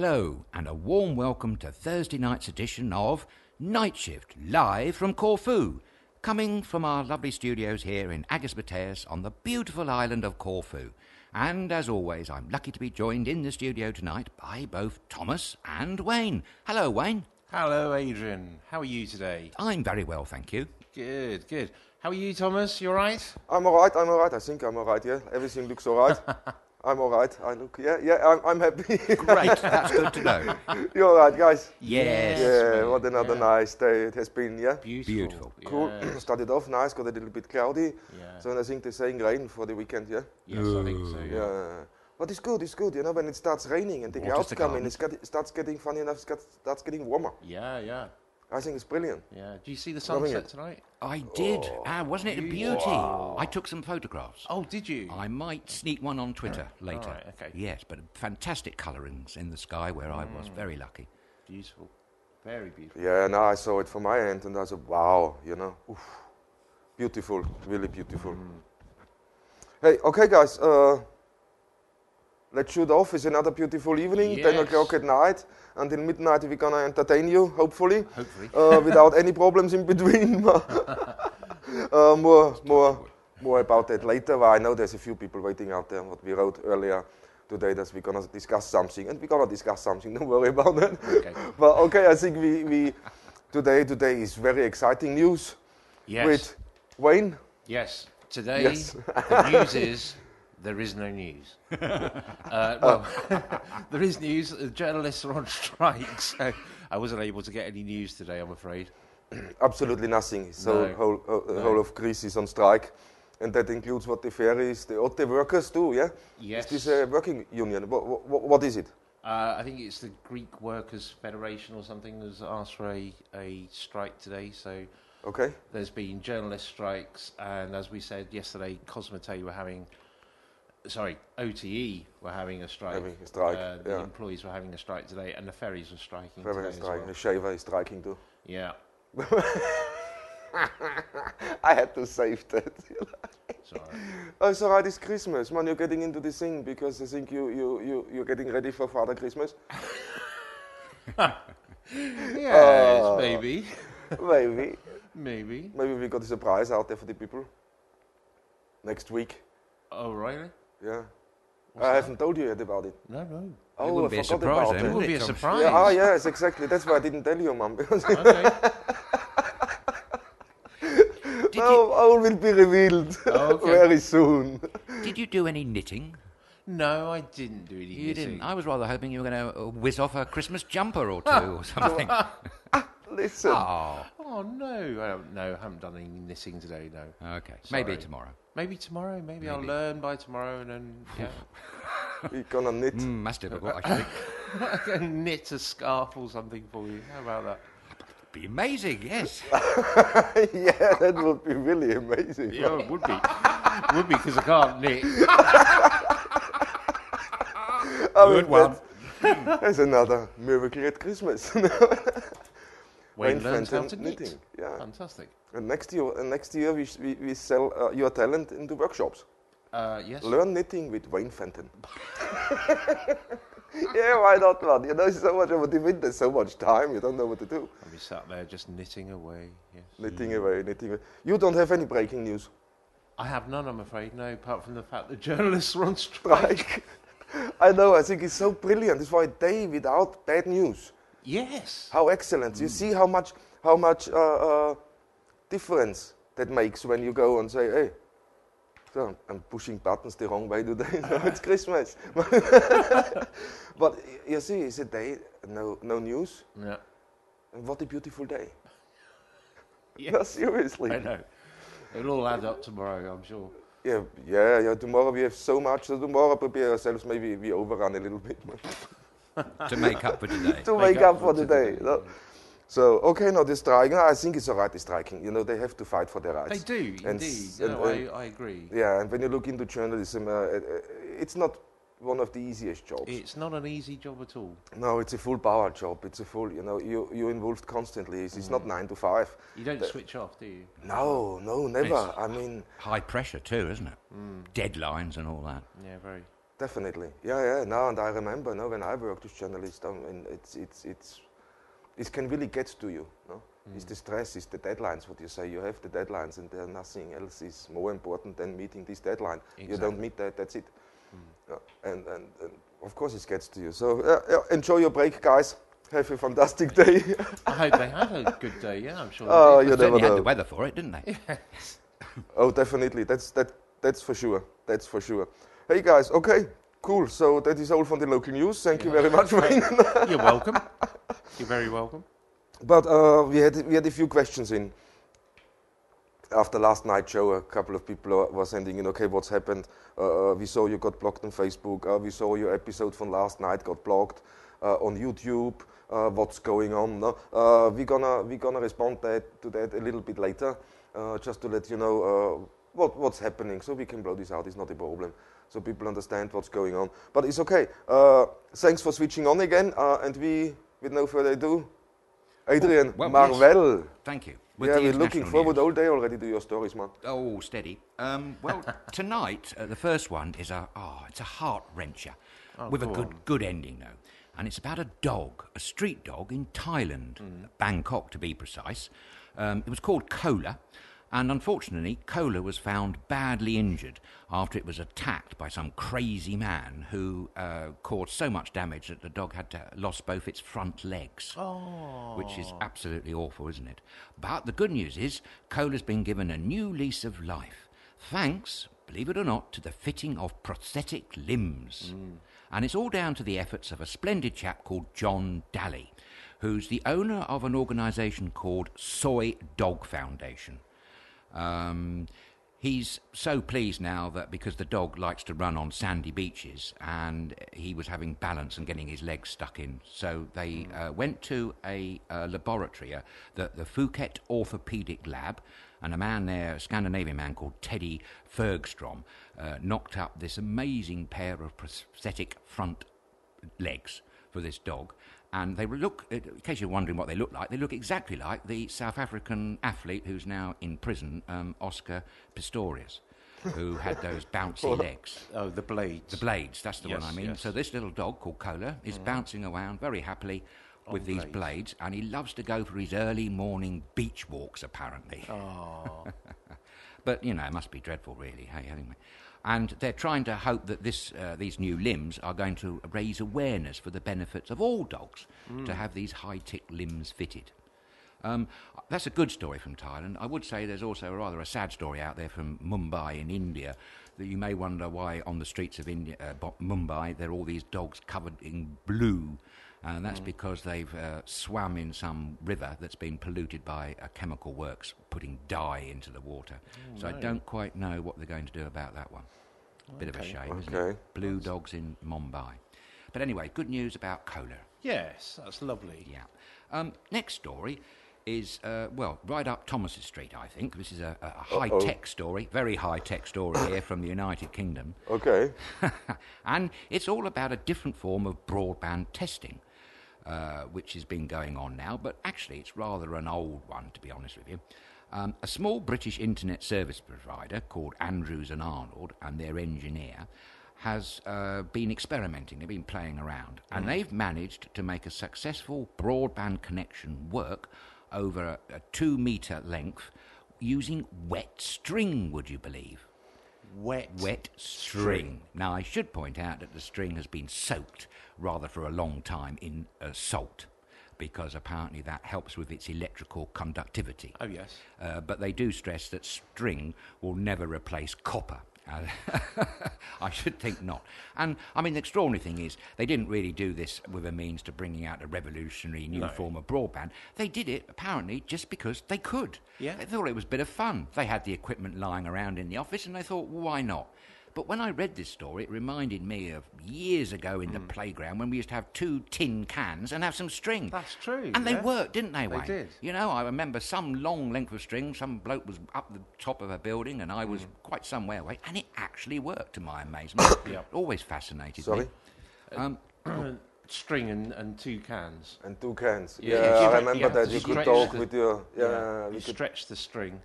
Hello, and a warm welcome to Thursday night's edition of Nightshift, live from Corfu, coming from our lovely studios here in Agisbateas on the beautiful island of Corfu. And as always, I'm lucky to be joined in the studio tonight by both Thomas and Wayne. Hello, Wayne. Hello, Adrian. How are you today? I'm very well, thank you. Good, good. How are you, Thomas? You all right? I'm all right. I think I'm all right, yeah. Everything looks all right. I'm all right. I'm happy. Great, that's good to know. You're all right, guys? Yes. Yeah, what another nice day it has been, yeah? Beautiful. Cool. Yes. Started off nice, got a little bit cloudy. Yeah. So I think they're saying rain for the weekend, yeah? Yes, I think so, yeah. Yeah. But it's good, you know, when it starts raining and the clouds come in, it starts getting, funny enough, starts getting warmer. Yeah. I think it's brilliant. Yeah. Do you see the sunset tonight? I did. Wasn't it a beauty? Wow. I took some photographs. Oh, did you? I might sneak one on Twitter later. All right, okay. Yes, but fantastic colourings in the sky where I was very lucky. Beautiful. Very beautiful. Yeah, now I saw it from my end and I said, wow, you know. Oof. Beautiful, really beautiful. Hey, okay, guys. Let's shoot off. It's another beautiful evening, Yes. 10 o'clock at night. Until midnight, we're going to entertain you, hopefully. Hopefully. Without any problems in between. More about that later. Well, I know there's a few people waiting out there, what we wrote earlier today, that we're going to discuss something. And we're going to discuss something, don't worry about that. Okay. But okay, I think we today is very exciting news. Yes. With Wayne. Yes. Today, Yes. the news is there is no news. Well, there is news. The journalists are on strike, so I wasn't able to get any news today, I'm afraid. Absolutely nothing. So No. whole of Greece is on strike, and that includes what the ferries, the OTE workers do. Yeah. Yes. Is this a working union? What is it? I think it's the Greek Workers' Federation or something has asked for a strike today. So Okay. there's been journalist strikes, and as we said yesterday, OTE were having a strike. Having a strike, The yeah. employees were having a strike today, and the ferries were striking Ferry today is as striking. well. The shaver is striking too. Yeah, I had to save that. sorry. Oh, it's alright. It's Christmas, man. You're getting into this thing because I think you're getting ready for Father Christmas. Yes, maybe. Maybe we got a surprise out there for the people next week. Oh, really? Yeah. What's I that? haven't told you yet about it. No. Oh, wouldn't I be a forgot surprise about then, that. It would be a Thomas? surprise. Yeah, yes, exactly. That's why I didn't tell you, Mum. Because Okay. all will be revealed Okay. very soon. Did you do any knitting? No, I didn't do any You knitting. didn't. I was rather hoping you were going to whiz off a Christmas jumper or two or something. Listen. Oh, Oh, no. I don't know. I haven't done any knitting today, no. okay. Maybe Sorry. tomorrow. Maybe tomorrow. Maybe I'll Maybe. learn by tomorrow and then, yeah. We're gonna knit. That's difficult, I think. I can knit a scarf or something for you. How about that? Be amazing, yes. Yeah, that would be really amazing. Yeah, it would be. Would be, because I can't knit. Good one. There's another miracle at Christmas. Wayne learns how Fenton to knit. knitting, yeah. Fantastic. And next year we sell your talent into workshops. Yes. Learn knitting with Wayne Fenton. Yeah, why not, man? You know, so much over the winter, so much time, you don't know what to do. I'll be sat there just knitting away. Yes. Knitting away. You don't have any breaking news. I have none, I'm afraid. No, apart from the fact that journalists are on strike. Like, I know, I think it's so brilliant. It's for a day without bad news. Yes. How excellent. You see how much difference that makes when you go and say, hey, so I'm pushing buttons the wrong way today. No, it's Christmas. But you see, it's a day, no news. Yeah. And what a beautiful day. Yes. No, seriously. I know. It'll all add up tomorrow, I'm sure. Yeah. Tomorrow we have so much. So tomorrow prepare ourselves. Maybe we overrun a little bit. To make up for today. To make up for the day. No? So, okay, no, the striking, I think it's all right, the striking. You know, they have to fight for their rights. They do, And indeed. I agree. Yeah, and when you look into journalism, it's not one of the easiest jobs. It's not an easy job at all. No, it's a full power job. It's a full, you're involved constantly. It's not 9 to 5. You don't switch off, do you? No, never. It's- I mean, High pressure too, isn't it? Deadlines and all that. Yeah, very. Definitely. Yeah. No, and I remember, no, when I worked as journalist, and it can really get to you. No, it's the stress, it's the deadlines. What you say, you have the deadlines, and there nothing else is more important than meeting this deadline. Exactly. You don't meet that, that's it. And of course, it gets to you. So enjoy your break, guys. Have a fantastic day. I hope they had a good day. Yeah, I'm sure. Oh, they you did. never Certainly had know. the weather for it, didn't they? Oh, definitely. That's for sure. That's for sure. Hey guys, okay, cool. So that is all from the local news. Thank you very much, Wayne. You're welcome. You're very welcome. But we had a few questions in after last night's show. A couple of people were sending in, okay, what's happened? We saw you got blocked on Facebook. We saw your episode from last night got blocked on YouTube. What's going on? No? We're gonna respond to that a little bit later, just to let you know what's happening, so we can blow this out. It's not a problem, so people understand what's going on. But it's okay. Thanks for switching on again, and we, with no further ado, Adrian, well, Marvel. yes. Thank you. Yeah, we're looking international forward news. all day already to your stories, man. Oh, steady. Well, tonight, the first one is it's a heart-wrencher with a good ending, though. And it's about a dog, a street dog in Thailand, Bangkok to be precise. It was called Cola, and unfortunately, Cola was found badly injured after it was attacked by some crazy man who caused so much damage that the dog had lost both its front legs. Oh. Which is absolutely awful, isn't it? But the good news is, Cola's been given a new lease of life, thanks, believe it or not, to the fitting of prosthetic limbs. And it's all down to the efforts of a splendid chap called John Daly, who's the owner of an organisation called Soy Dog Foundation. He's so pleased now that because the dog likes to run on sandy beaches and he was having balance and getting his legs stuck in. So they went to a laboratory, the Phuket Orthopedic Lab, and a man there, a Scandinavian man called Teddy Fergstrom, knocked up this amazing pair of prosthetic front legs for this dog. And they look, in case you're wondering what they look exactly like the South African athlete who's now in prison, Oscar Pistorius, who had those bouncy legs. Oh, the blades. The blades, that's the one I mean. Yes. So this little dog called Cola is bouncing around very happily with these blades, and he loves to go for his early morning beach walks, apparently. Oh. But, you know, it must be dreadful, really. Hey, anyway. And they're trying to hope that these new limbs are going to raise awareness for the benefits of all dogs to have these high-tech limbs fitted. That's a good story from Thailand. I would say there's also rather a sad story out there from Mumbai in India, that you may wonder why on the streets of Mumbai there are all these dogs covered in blue. And that's because they've swam in some river that's been polluted by a chemical works putting dye into the water. So I don't quite know what they're going to do about that one. Bit of a shame, isn't it? Blue dogs in Mumbai. But anyway, good news about Cola. Yes, that's lovely. Yeah. Next story is, right up Thomas's Street, I think. This is a high-tech story, very high-tech story here from the United Kingdom. Okay. And it's all about a different form of broadband testing. Which has been going on now, but actually it's rather an old one, to be honest with you. A small British internet service provider called Andrews and Arnold and their engineer has been experimenting, they've been playing around, and they've managed to make a successful broadband connection work over a 2-metre length using wet string, would you believe? Wet string. Now, I should point out that the string has been soaked rather for a long time in salt, because apparently that helps with its electrical conductivity. Oh, yes. But they do stress that string will never replace copper. I should think not. And, I mean, the extraordinary thing is they didn't really do this with a means to bringing out a revolutionary new form of broadband. They did it, apparently, just because they could. Yeah. They thought it was a bit of fun. They had the equipment lying around in the office, and they thought, well, why not? But when I read this story, it reminded me of years ago in the playground when we used to have 2 tin cans and have some string. That's true. And they worked, didn't they, Wayne? They did. You know, I remember some long length of string, some bloke was up the top of a building and I was quite some way away, and it actually worked, to my amazement. Yep. Always fascinated Sorry? me. String and 2 cans. And 2 cans. Yeah, Yeah, you I have remember to that. You could stretch talk the- with your... You we could, stretch the string,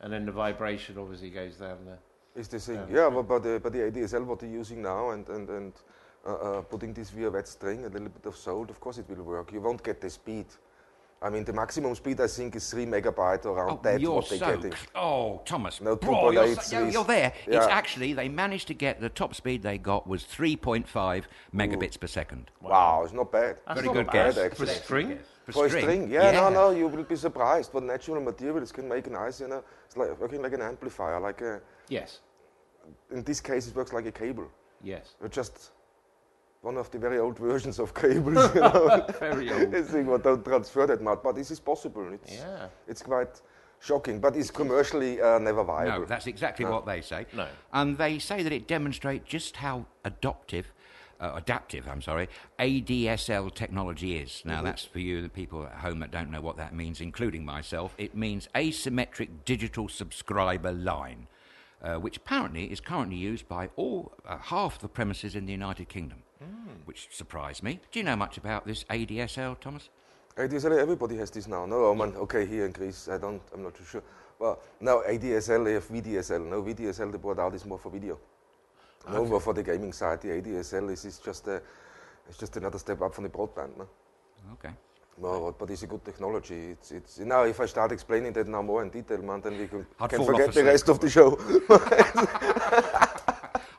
and then the vibration obviously goes down there. Is the thing. Yeah, but the ADSL what they're using now and putting this via wet string, a little bit of salt, of course it will work. You won't get the speed. I mean, the maximum speed I think is 3 megabyte around that. You're what they're so getting. Thomas, No, bro, 2.8 you're there. Yeah. It's actually, they managed to get, the top speed they got was 3.5 megabits per second. Wow, it's not bad. That's Very not good bad, guess. actually. For string? For a string, yeah, no, you will be surprised what natural materials can make a nice, it's like working like an amplifier, like a. Yes. In this case, it works like a cable. Yes. Just one of the very old versions of cables, you know. Very old. I think we don't transfer that much, but this is possible. It's quite shocking, but it's commercially never viable. No, that's exactly what they say. No. And they say that it demonstrates just how adaptive, ADSL technology is. Now, that's for you, the people at home that don't know what that means, including myself. It means asymmetric digital subscriber line, which apparently is currently used by half the premises in the United Kingdom, which surprised me. Do you know much about this ADSL, Thomas? ADSL, everybody has this now. No, okay, here in Greece, I'm not too sure. Well, now ADSL, they have VDSL. No, VDSL, they brought out is more for video. No, more for the gaming side. The ADSL is just another step up from the broadband. No? Okay. No, but it's a good technology. It's now if I start explaining that now more in detail, man, then we can fall forget off the rest of the show.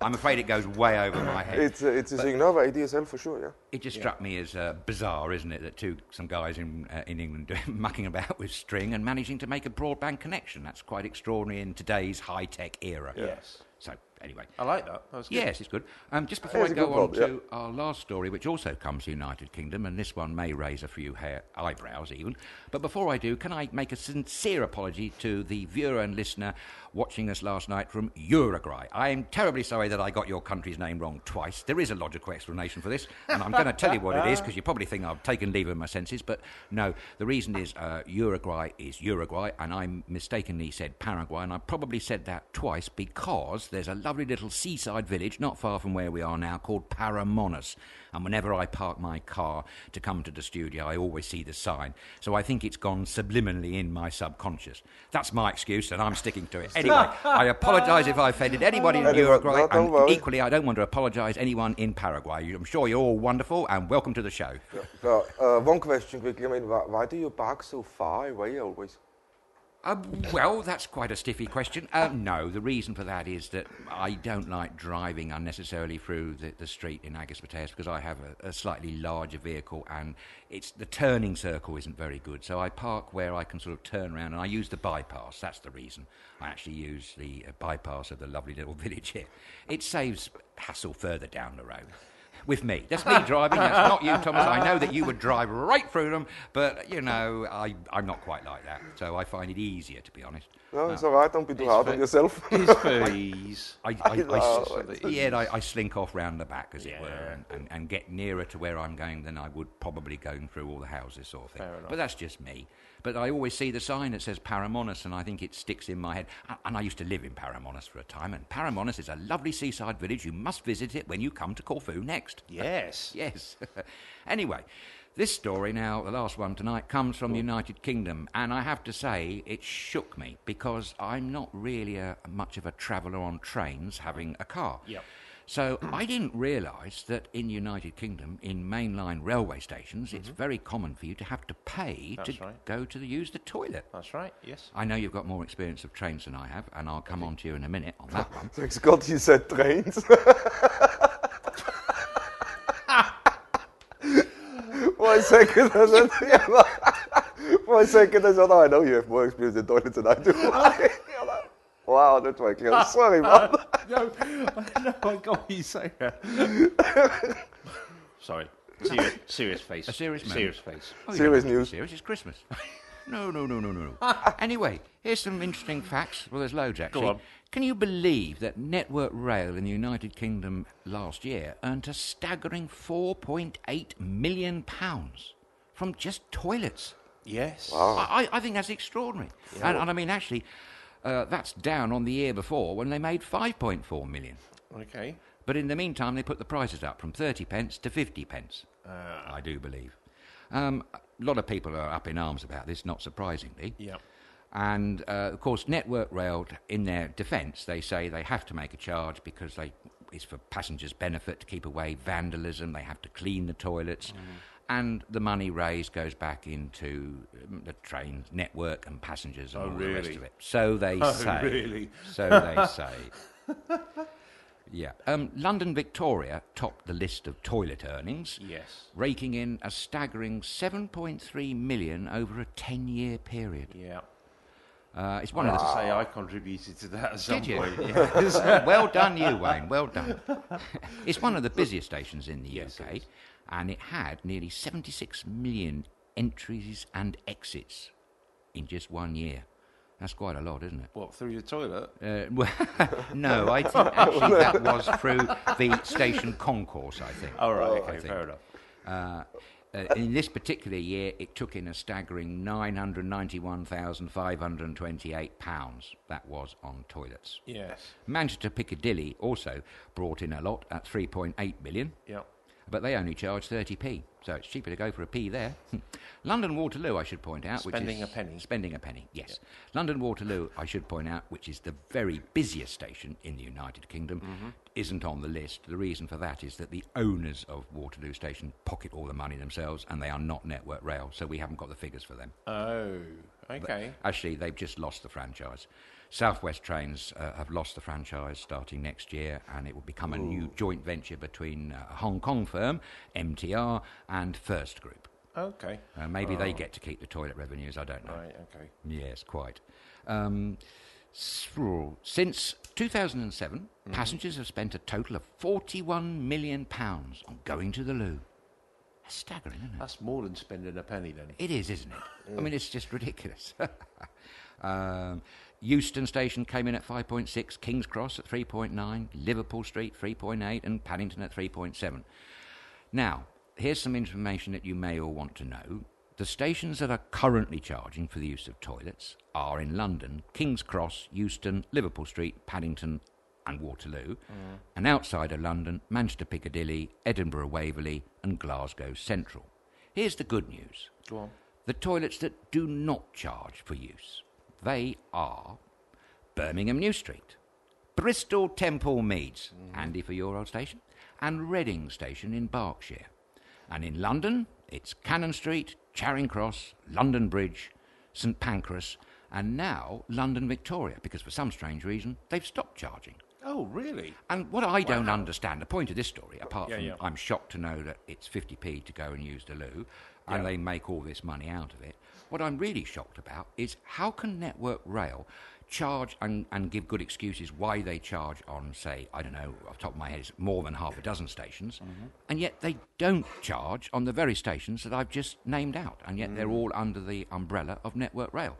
I'm afraid it goes way over my head. It's a thing. No, ADSL for sure, yeah. It just struck me as bizarre, isn't it, that some guys in England mucking about with string and managing to make a broadband connection. That's quite extraordinary in today's high-tech era. Yes. So, anyway. I like that. That was good. Yes, it's good. Just before I go on to our last story, which also comes to the United Kingdom, and this one may raise a few eyebrows even, but before I do, can I make a sincere apology to the viewer and listener watching us last night from Uruguay? I am terribly sorry that I got your country's name wrong twice. There is a logical explanation for this, and I'm going to tell you what it is, because you probably think I've taken leave of my senses, but no, the reason is Uruguay is Uruguay, and I mistakenly said Paraguay, and I probably said that twice because there's a lovely little seaside village not far from where we are now called Paramonas, and whenever I park my car to come to the studio I always see the sign, so I think it's gone subliminally in my subconscious. That's my excuse and I'm sticking to it. Anyway, I apologise if I offended anybody in Uruguay, and equally I don't want to apologise anyone in Paraguay. I'm sure you're all wonderful and welcome to the show. One question quickly, I mean, why do you park so far away always? Well, that's quite a stiffy question. No, the reason for that is that I don't like driving unnecessarily through the street in Agaspateas because I have a slightly larger vehicle and the turning circle isn't very good. So I park where I can sort of turn around and I use the bypass. That's the reason. I actually use the bypass of the lovely little village here. It saves hassle further down the road. With me. That's me driving, that's not you, Thomas. I know that you would drive right through them, but, you know, I'm not quite like that. So I find it easier, to be honest. No, it's all right. Don't be too hard on yourself. It's for ease. I slink off round the back, as it were, and get nearer to where I'm going than I would probably going through all the houses sort of thing. But that's just me. But I always see the sign that says Paramonas, and I think it sticks in my head. And I used to live in Paramonas for a time, and Paramonas is a lovely seaside village. You must visit it when you come to Corfu next. Yes. Yes. Anyway, this story now, the last one tonight, comes from the United Kingdom, and I have to say it shook me because I'm not really much of a traveller on trains having a car. Yep. So I didn't realise that in the United Kingdom, in mainline railway stations, it's very common for you to have to pay use the toilet. That's right, yes. I know you've got more experience of trains than I have, and I'll come on to you in a minute on that one. Thanks God you said trains. 1 second, I said, for a second I thought, I know you have more experience in toilets than I do. Wow, that's my clear. Sorry, man. No, I got what you say. Sorry. Serious face. A serious moment. Serious face. Oh, serious news. Serious, it's Christmas. No. Anyway, here's some interesting facts. Well, there's loads, actually. Go on. Can you believe that Network Rail in the United Kingdom last year earned a staggering £4.8 million from just toilets? Yes. Wow. I think that's extraordinary. Yeah. And I mean, actually, that's down on the year before when they made 5.4 million. Okay. But in the meantime, they put the prices up from 30 pence to 50 pence, I do believe. A lot of people are up in arms about this, not surprisingly. Yeah. And, of course, Network Rail, in their defence, they say they have to make a charge because it's for passengers' benefit to keep away vandalism. They have to clean the toilets. And the money raised goes back into the train network and passengers and all the rest of it. So they say. Really? So they say. Yeah. London Victoria topped the list of toilet earnings. Yes. Raking in a staggering 7.3 million over a 10-year period. Yeah. It's one of the... say I contributed to that at some Did you? point. Yes. Well done, you, Wayne. Well done. It's one of the busiest stations in the Yes, UK, it is. and it had nearly 76 million entries and exits in just 1 year. That's quite a lot, isn't it? What, through your toilet? Well, no, I think actually that was through the station concourse, I think. Oh, right, I okay, think. fair enough. In this particular year, it took in a staggering £991,528. That was on toilets. Yes. Manchester Piccadilly also brought in a lot at 3.8 million, Yeah. but they only charge 30p, so it's cheaper to go for a p there. London Waterloo, I should point out, Spending a penny. Spending a penny, yes. London Waterloo, I should point out, which is the very busiest station in the United Kingdom, isn't on the list. The reason for that is that the owners of Waterloo Station pocket all the money themselves, and they are not Network Rail, so we haven't got the figures for them. Oh, okay. Actually, they've just lost the franchise. South West Trains have lost the franchise starting next year, and it will become a new joint venture between a Hong Kong firm, MTR, and First Group. Okay. Maybe they get to keep the toilet revenues, I don't know. Right, okay. Yes, quite. Since 2007, passengers have spent a total of £41 million on going to the loo. That's staggering, isn't it? That's more than spending a penny then. It is, isn't it? I mean, it's just ridiculous. Euston Station came in at 5.6, King's Cross at 3.9, Liverpool Street 3.8, and Paddington at 3.7. Now, here's some information that you may all want to know. The stations that are currently charging for the use of toilets are in London, King's Cross, Euston, Liverpool Street, Paddington, and Waterloo, and outside of London, Manchester Piccadilly, Edinburgh Waverley, and Glasgow Central. Here's the good news. Go on. The toilets that do not charge for use, they are Birmingham New Street, Bristol Temple Meads, handy for your old station, and Reading Station in Berkshire. And in London, it's Cannon Street, Charing Cross, London Bridge, St Pancras, and now London Victoria, because for some strange reason, they've stopped charging. Oh, really? And what I don't understand, the point of this story, apart Yeah, from yeah. I'm shocked to know that it's 50p to go and use the loo, and they make all this money out of it, what I'm really shocked about is how can Network Rail charge and give good excuses why they charge on, say, I don't know, off the top of my head, it's more than half a dozen stations, and yet they don't charge on the very stations that I've just named out, and yet they're all under the umbrella of Network Rail.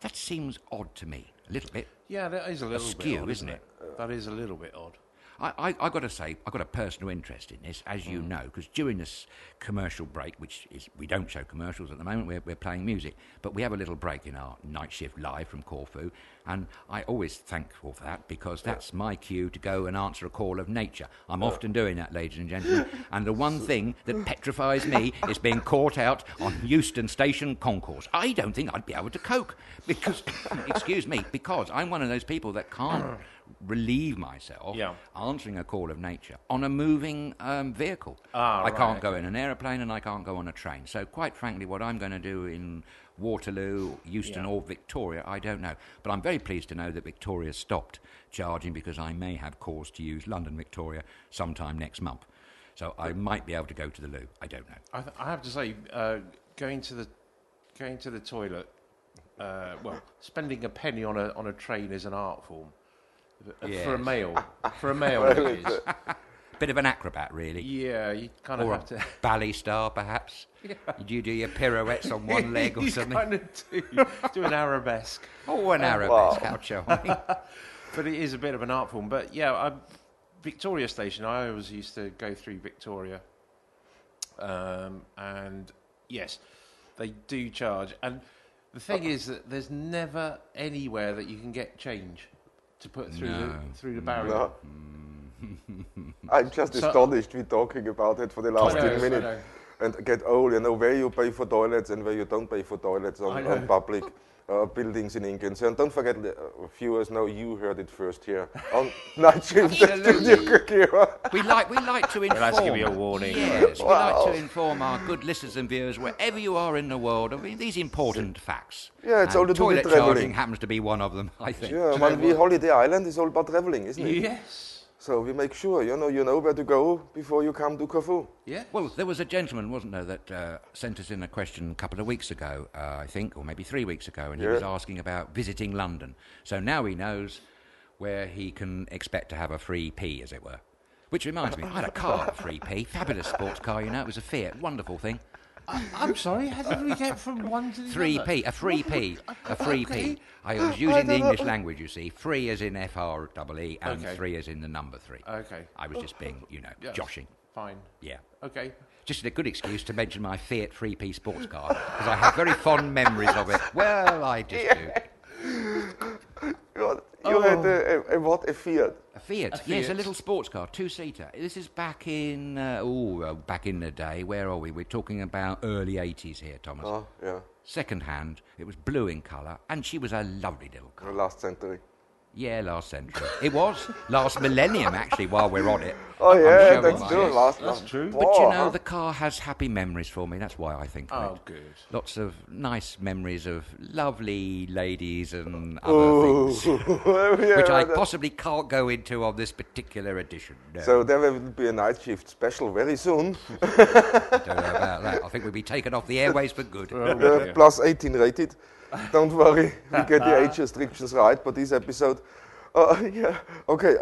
That seems odd to me, a little bit. Yeah, that is a little Askew, bit odd, isn't it? That is a little bit odd. I got to say, I've got a personal interest in this, as you know, because during this commercial break, which is, we don't show commercials at the moment, we're playing music, but we have a little break in our night shift live from Corfu, and I always thankful for that, because that's my cue to go and answer a call of nature. I'm often doing that, ladies and gentlemen, and the one thing that petrifies me is being caught out on Euston Station concourse. I don't think I'd be able to cope, because, excuse me, because I'm one of those people that can't relieve myself answering a call of nature on a moving vehicle. I can't go in an aeroplane and I can't go on a train. So quite frankly, what I'm going to do in Waterloo, Euston or Victoria, I don't know. But I'm very pleased to know that Victoria stopped charging, because I may have cause to use London Victoria sometime next month. So I might be able to go to the loo. I don't know. I have to say, going to the toilet, well, spending a penny on a train is an art form. Yes. For a male, it is. Bit of an acrobat, really. Yeah, you kind of Or have to. a ballet star, perhaps. Do you do your pirouettes on one leg or You something? kind of do an arabesque. Oh, an arabesque, how charming. But it is a bit of an art form. But yeah, Victoria Station, I always used to go through Victoria. And yes, they do charge. And the thing is that there's never anywhere that you can get change to put through the barrier. No. I'm just astonished we're talking about it for the last 10 minutes. and get old, where you pay for toilets and where you don't pay for toilets on public buildings in England. So don't forget, viewers, you heard it first here on Nightshift at StudioKerkyra. We like to inform. We'd like to give you a warning. Yes, we like to inform our good listeners and viewers wherever you are in the world of these important facts. Yeah, it's all to do with toilet traveling. charging happens to be one of them, I think. Yeah, when we Holiday Island is all about traveling, isn't it? Yes. So we make sure you know where to go before you come to Corfu. Yeah. Well, there was a gentleman, wasn't there, that sent us in a question a couple of weeks ago, I think, or maybe 3 weeks ago, and he was asking about visiting London. So now he knows where he can expect to have a free pee, as it were. Which reminds me, I had a car, a free pee, fabulous sports car, it was a Fiat, wonderful thing. I'm sorry, how did we get from one to the other? A free P. I was using the English language, you see. Free as in F-R-E-E and 3 as in the number 3. Okay. I was just being, joshing. Fine. Yeah. Okay. Just a good excuse to mention my Fiat 3P sports car, because I have very fond memories of it. Well, I just do. You had a what? A Fiat? A Fiat, yes, a little sports car, 2-seater. This is back in, back in the day. Where are we? We're talking about early 80s here, Thomas. Oh, yeah. Second hand, it was blue in colour, and she was a lovely little car. Last century. Yeah, last century. It was last millennium, actually, while we're on it. Oh, yeah, sure that's true. That's true. But the car has happy memories for me. That's why I think of it. Oh, good. Lots of nice memories of lovely ladies and other things, which I possibly can't go into on this particular edition. No. So there will be a night shift special very soon. I don't know about that. I think we'll be taken off the airways for good. Plus 18 rated. Don't worry, we get the age restrictions right for this episode. Yeah, okay.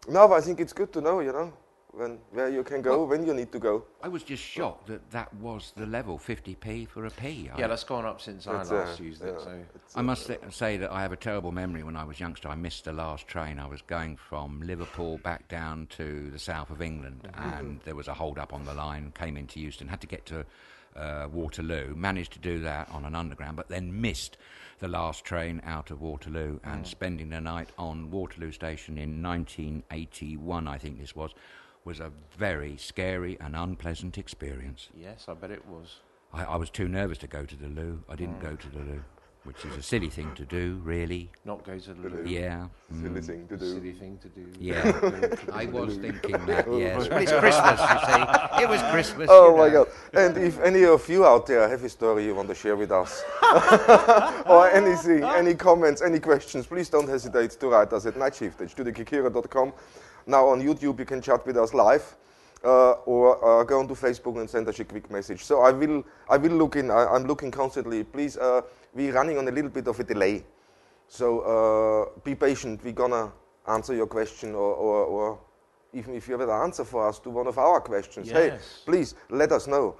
Now I think it's good to know, where you can go, when you need to go. I was just shocked that was the level, 50p for a P. Yeah, that's gone up since I last used it. So. I must say that I have a terrible memory. When I was youngster, I missed the last train. I was going from Liverpool back down to the south of England, and there was a hold-up on the line, came into Euston, had to get to Waterloo, managed to do that on an underground, but then missed the last train out of Waterloo, and spending the night on Waterloo Station in 1981, I think this was a very scary and unpleasant experience. Yes, I bet it was. I was too nervous to go to the loo. I didn't go to the loo, which is a silly thing to do, really. Not go to the loo. Yeah. Silly thing to do. Silly thing to do. Yeah, I was thinking that, yes. Well, it's Christmas, you see. It was Christmas. Oh, my God. And if any of you out there have a story you want to share with us, or anything, any comments, any questions, please don't hesitate to write us at nightshift@studiokerkyra.com. Now on YouTube you can chat with us live, or go onto Facebook and send us a quick message. So I will look in. I'm looking constantly. Please, we're running on a little bit of a delay, so be patient. We're gonna answer your question, or even if you have an answer for us to one of our questions, hey, please let us know.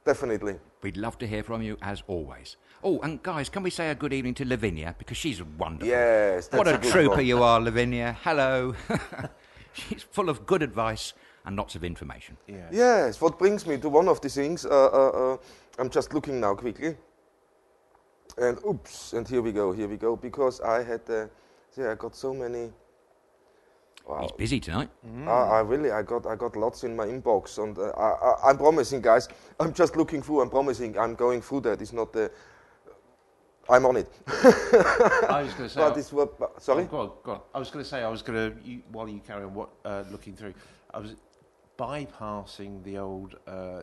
Definitely. We'd love to hear from you, as always. Oh, and guys, can we say a good evening to Lavinia? Because she's wonderful. Yes, that's what a good trooper one. you are, Lavinia. Hello. She's full of good advice and lots of information. Yes, what brings me to one of the things, I'm just looking now quickly. And oops, and here we go, because I had, I got so many. Wow. He's busy tonight. I got lots in my inbox, and I'm promising, guys. I'm just looking through. I'm promising. I'm going through that. It's not the. I'm on it. I was going to say. But it's what? Sorry. Go on. I was going to say. While you carry on, looking through, I was bypassing the old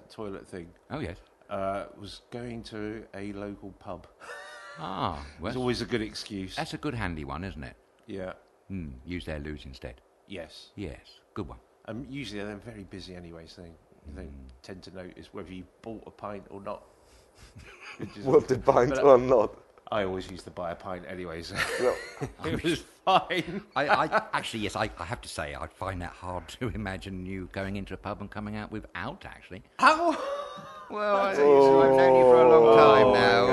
toilet thing. Oh yes. Was going to a local pub. Well, it's always a good excuse. That's a good handy one, isn't it? Yeah. Use their loos instead. Yes. Yes, good one. Usually they're very busy anyway, so they tend to notice whether you bought a pint or not. Worth the pint or not. I always used to buy a pint anyway, so Yeah. it was fine. I actually, yes, I have to say, I find that hard to imagine you going into a pub and coming out without, actually. How? Well, I've known you for a long time now.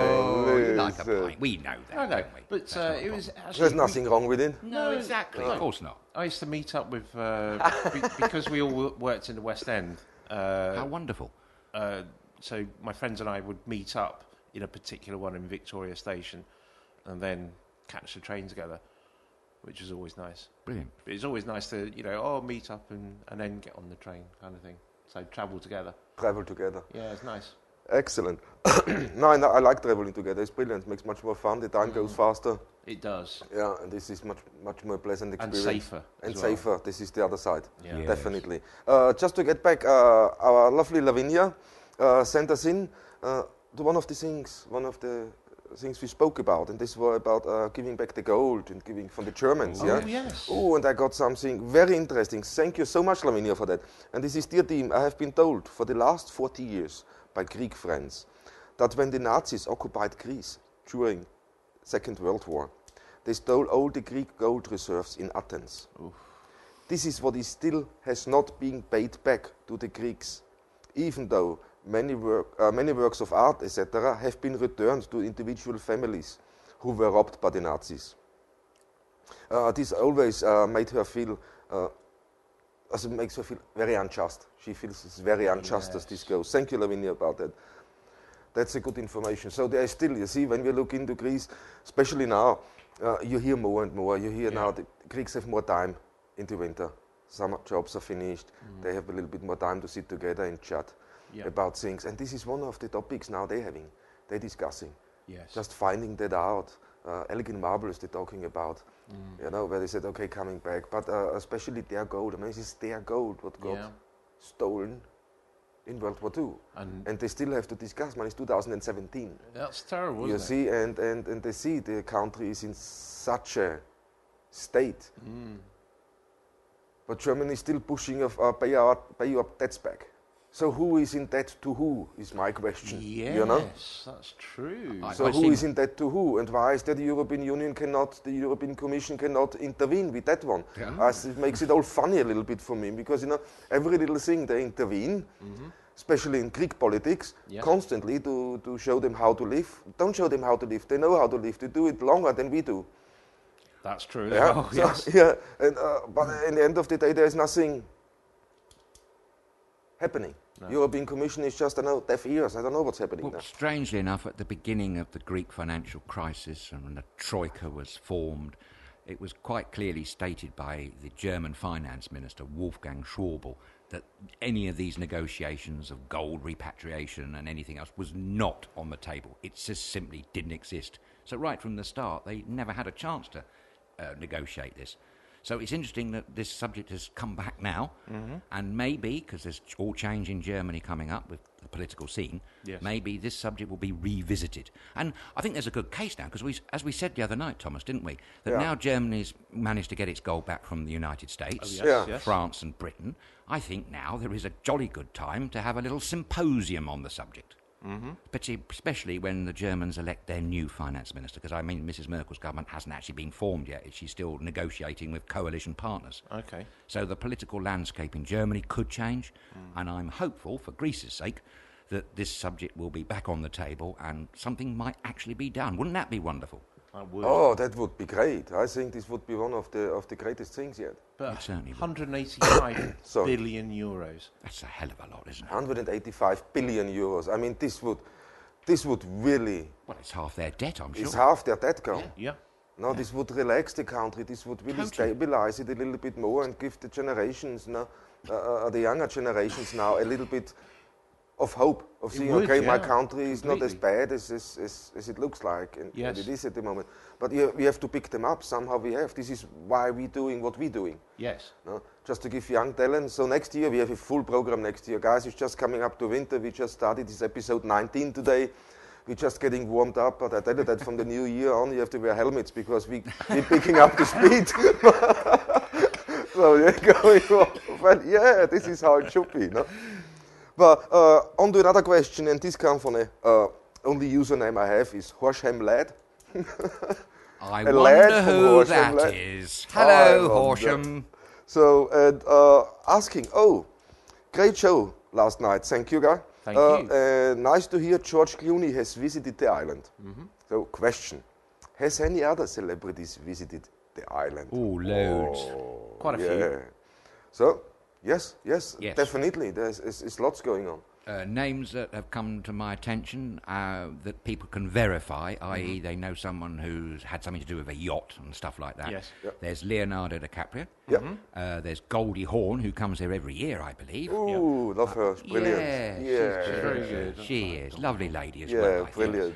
Okay, You like a pint. We know that, don't we? But it was actually... There's nothing wrong with it. No, exactly. Of course not. I used to meet up with... because we all worked in the West End. How wonderful. So my friends and I would meet up in a particular one in Victoria Station and then catch the train together, which was always nice. Brilliant. But it's always nice to, meet up and then get on the train kind of thing. So travel together. Travel together. Yeah, it's nice. Excellent. No, I like traveling together. It's brilliant. It makes much more fun. The time goes faster. It does. Yeah, and this is much more pleasant experience. And safer. And as well. safer. This is the other side. Yeah. Yes. Definitely. Just to get back, our lovely Lavinia sent us in to one of the things we spoke about, and this was about giving back the gold and giving from the Germans. Oh, yeah. yes. Oh, and I got something very interesting. Thank you so much, Lavinia, for that. And this is, dear team, I have been told for the last 40 years by Greek friends that when the Nazis occupied Greece during Second World War, they stole all the Greek gold reserves in Athens. Oof. This is what is still has not been paid back to the Greeks, even though many works of art, etc., have been returned to individual families who were robbed by the Nazis. This always made her feel, it makes her feel very unjust. She feels it's very unjust as this goes. Thank you, Lavinia, about that. That's a good information. So there is still, you see, when we look into Greece, especially now, you hear more and more. You hear now the Greeks have more time in the winter. Summer jobs are finished. They have a little bit more time to sit together and chat about things. And this is one of the topics now they're discussing. Yes. Just finding that out. Elegant marbles they're talking about, you know, where they said, okay, coming back. But especially their gold. I mean, this is their gold, what got stolen in World War II. And they still have to discuss, man, it's 2017. That's terrible, You isn't it? see, and they see the country is in such a state. But Germany is still pushing of pay your debts back. So who is in debt to who is my question. Yes, you know? that's true. So who is in debt to who, and why is that the European Union the European Commission cannot intervene with that one? It makes it all funny a little bit for me, because, you know, every little thing they intervene, especially in Greek politics, constantly to show them how to live. Don't show them how to live. They know how to live. They do it longer than we do. That's true. Yeah, Oh, so, yes. yeah. And, but in the end of the day, there is nothing happening. No. European Commission is just, I know, deaf ears. I don't know what's happening Well, there. strangely enough, at the beginning of the Greek financial crisis and when the Troika was formed, it was quite clearly stated by the German finance minister, Wolfgang Schäuble, that any of these negotiations of gold repatriation and anything else was not on the table. It just simply didn't exist. So right from the start, they never had a chance to negotiate this. So it's interesting that this subject has come back now, and maybe, because there's all change in Germany coming up with the political scene, maybe this subject will be revisited. And I think there's a good case now, because as we said the other night, Thomas, didn't we, that now Germany's managed to get its gold back from the United States, France and Britain. I think now there is a jolly good time to have a little symposium on the subject. Especially when the Germans elect their new finance minister, because I mean Mrs. Merkel's government hasn't actually been formed yet. She's still negotiating with coalition partners. Okay. So the political landscape in Germany could change, and I'm hopeful, for Greece's sake, that this subject will be back on the table and something might actually be done. Wouldn't that be wonderful? I would. Oh, that would be great. I think this would be one of the greatest things yet. But It certainly would. 185 billion euros. That's a hell of a lot, isn't it? 185 billion euros. I mean, this would really... Well, it's half their debt, I'm sure. It's half their debt gone. Yeah. No, this would relax the country. This would really stabilize it a little bit more and give the generations now, the younger generations now, a little bit of hope of seeing, would, okay, my yeah, country is not as completely. bad as it looks like, and Yes. it is at the moment. But we have to pick them up somehow. We have. This is why we're doing what we're doing. Yes. No? Just to give young talent. So next year we have a full program next year, guys. It's just coming up to winter. We just started this episode 19 today. We're just getting warmed up, but I tell you that from the new year on, you have to wear helmets because we're picking up the speed. So you're going, well, yeah, this is how it should be. No? But on to another question, and this comes from only username I have is Horsham Lad. I A lad wonder from who Horsham, that lad. is. I Hello, love Horsham. So, and asking, great show last night. Thank you, guy. Thank you. Nice to hear George Clooney has visited the island. So, question. Has any other celebrities visited the island? Oh, loads. Quite a few. So, yes, Yes. definitely. There's lots going on. names that have come to my attention that people can verify, i.e. they know someone who's had something to do with a yacht and stuff like that. Yes. Yep. There's Leonardo DiCaprio. Yep. There's Goldie Hawn, who comes here every year, I believe. Ooh, love her. Brilliant. Yeah, Yeah. She's very good. She is. Lovely lady as Yeah, well, I think. brilliant.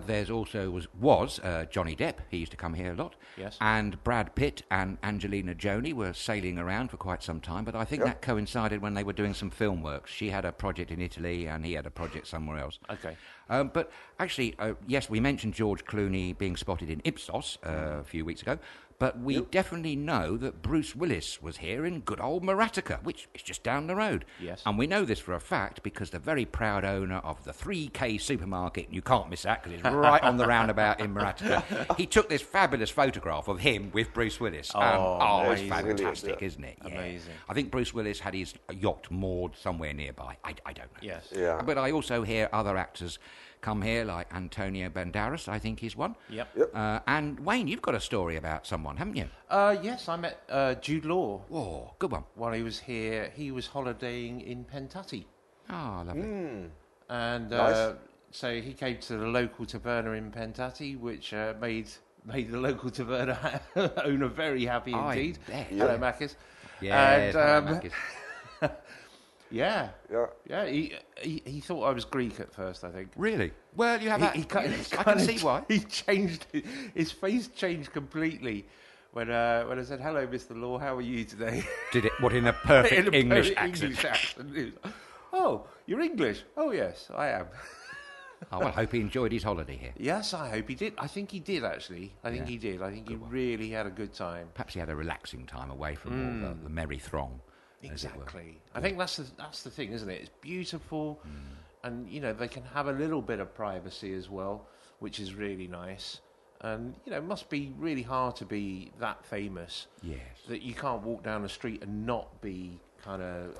There's also was Johnny Depp. He used to come here a lot. Yes. And Brad Pitt and Angelina Jolie were sailing around for quite some time, but I think that coincided when they were doing some film work. She had a project in Italy and he had a project somewhere else. Okay. But actually, yes, we mentioned George Clooney being spotted in Ipsos a few weeks ago, but we definitely know that Bruce Willis was here in good old Maratica, which is just down the road. Yes. And we know this for a fact because the very proud owner of the 3K supermarket, and you can't miss that because it's right on the roundabout in Maratica, he took this fabulous photograph of him with Bruce Willis. It's amazing. fantastic, Brilliant, isn't it? Yeah. Amazing. I think Bruce Willis had his yacht moored somewhere nearby. I don't know. Yes. Yeah. But I also hear other actors come here, like Antonio Banderas, I think he's one. Yep. And Wayne, you've got a story about someone, haven't you? Yes, I met Jude Law Oh, good one. while he was here. He was holidaying in Pentati. Oh, lovely. And Nice. so he came to the local taverna in Pentati, which made the local taverna owner very happy I indeed. bet. Hello, Macca's. Yes, And, hello, Macca's. Yeah. Yeah. He thought I was Greek at first, I think. Really? Well, you have that. I can see why. He changed. His face changed completely when I said, "Hello, Mr. Law. How are you today?" Did it? What, in a perfect In a English perfect accent? English accent. He was, oh, you're English? Oh, yes, I am. Oh, well, I hope he enjoyed his holiday here. Yes, I hope he did. I think he did, actually. I think he did. I think he really had a good time. Perhaps he had a relaxing time away from all the merry throng. as it were. Exactly. I think that's the thing, isn't it? It's beautiful, and they can have a little bit of privacy as well, which is really nice. And it must be really hard to be that famous. Yes. That you can't walk down the street and not be kind of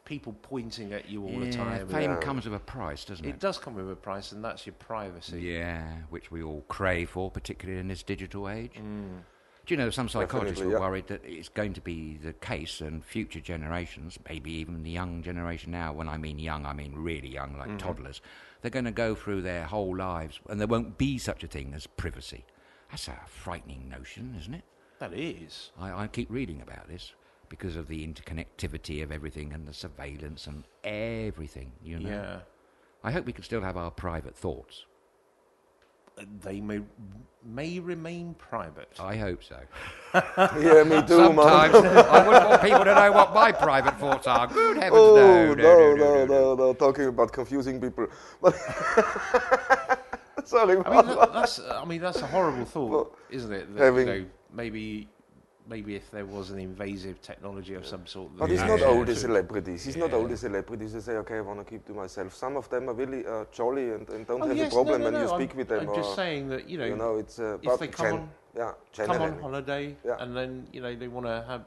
people pointing at you all the time. Fame comes with a price, doesn't it? It does come with a price, and that's your privacy. Yeah, which we all crave for, particularly in this digital age. Do you know, some psychologists Definitely, were worried that it's going to be the case, and future generations, maybe even the young generation now, when I mean young, I mean really young, like toddlers, they're going to go through their whole lives, and there won't be such a thing as privacy. That's a frightening notion, isn't it? That is. I keep reading about this because of the interconnectivity of everything and the surveillance and everything, Yeah. I hope we can still have our private thoughts. They may remain private. I hope so. Yeah, me too, Sometimes man. I wouldn't want people to know what my private thoughts are. Good heavens, Oh, no. talking about confusing people. Sorry, That's a horrible thought, isn't it? That, having- maybe if there was an invasive technology of some sort. But he's not all the celebrities. He's not all the celebrities. They say, okay, I want to keep to myself. Some of them are really jolly and don't have a problem when you speak with them. I'm just saying that it's if but they come on generally. holiday and then they want to have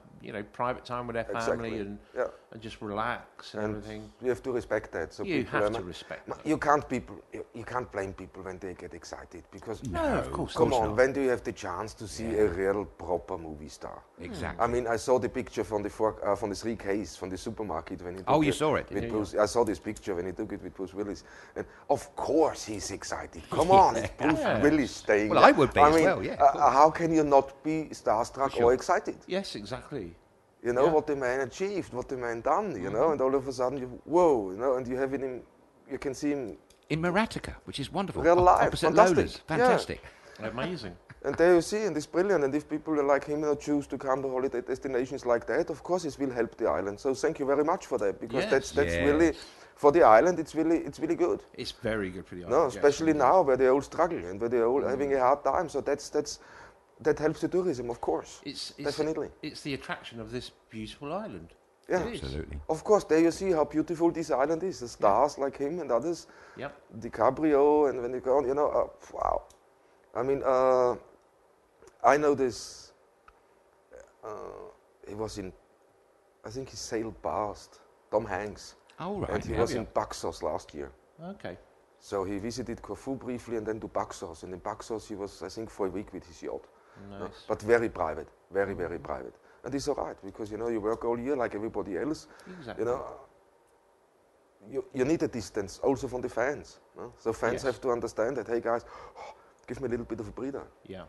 private time with their family Exactly. and just relax and everything. You have to respect that. So You people, have to respect that. You can't blame people when they get excited because No, of course come not. on, when do you have the chance to see a real proper movie star? Exactly. I mean, I saw the picture from the 3Ks from the supermarket when he took you saw it? with Bruce. I saw this picture when he took it with Bruce Willis, and of course he's excited. Come on, it's Bruce Willis staying. Well, there. I would be as well, yeah, of course. How can you not be starstruck or excited? Yes, exactly. You know what the man achieved, what the man done. You know, and all of a sudden and you have him. You can see him In Maratica, which is wonderful. real life. Opposite Fantastic. Lola's. Fantastic. Amazing. And there you see, and it's brilliant. And if people like him choose to come to holiday destinations like that, of course, it will help the island. So thank you very much for that, because Yes. that's really for the island. It's really good. It's very good for the No, island, yes. especially now where they all struggle and where they're all having a hard time. So that helps the tourism, of course. It's Definitely. It's the attraction of this beautiful island. Yeah, It is. Absolutely. of course. There you see how beautiful this island is. The stars like him and others. Yep. DiCaprio, and when you go on, wow. I mean, I know this. He was I think he sailed past Tom Hanks, Oh, right. and he was in Paxos last year. Okay. So he visited Corfu briefly and then to Paxos. And in Paxos he was, I think, for a week with his yacht. Nice. But very private, very, very private. And it's all right, because, you work all year like everybody else. Exactly. you need a distance also from the fans. No? So fans have to understand that, hey guys, give me a little bit of a breather. Yeah.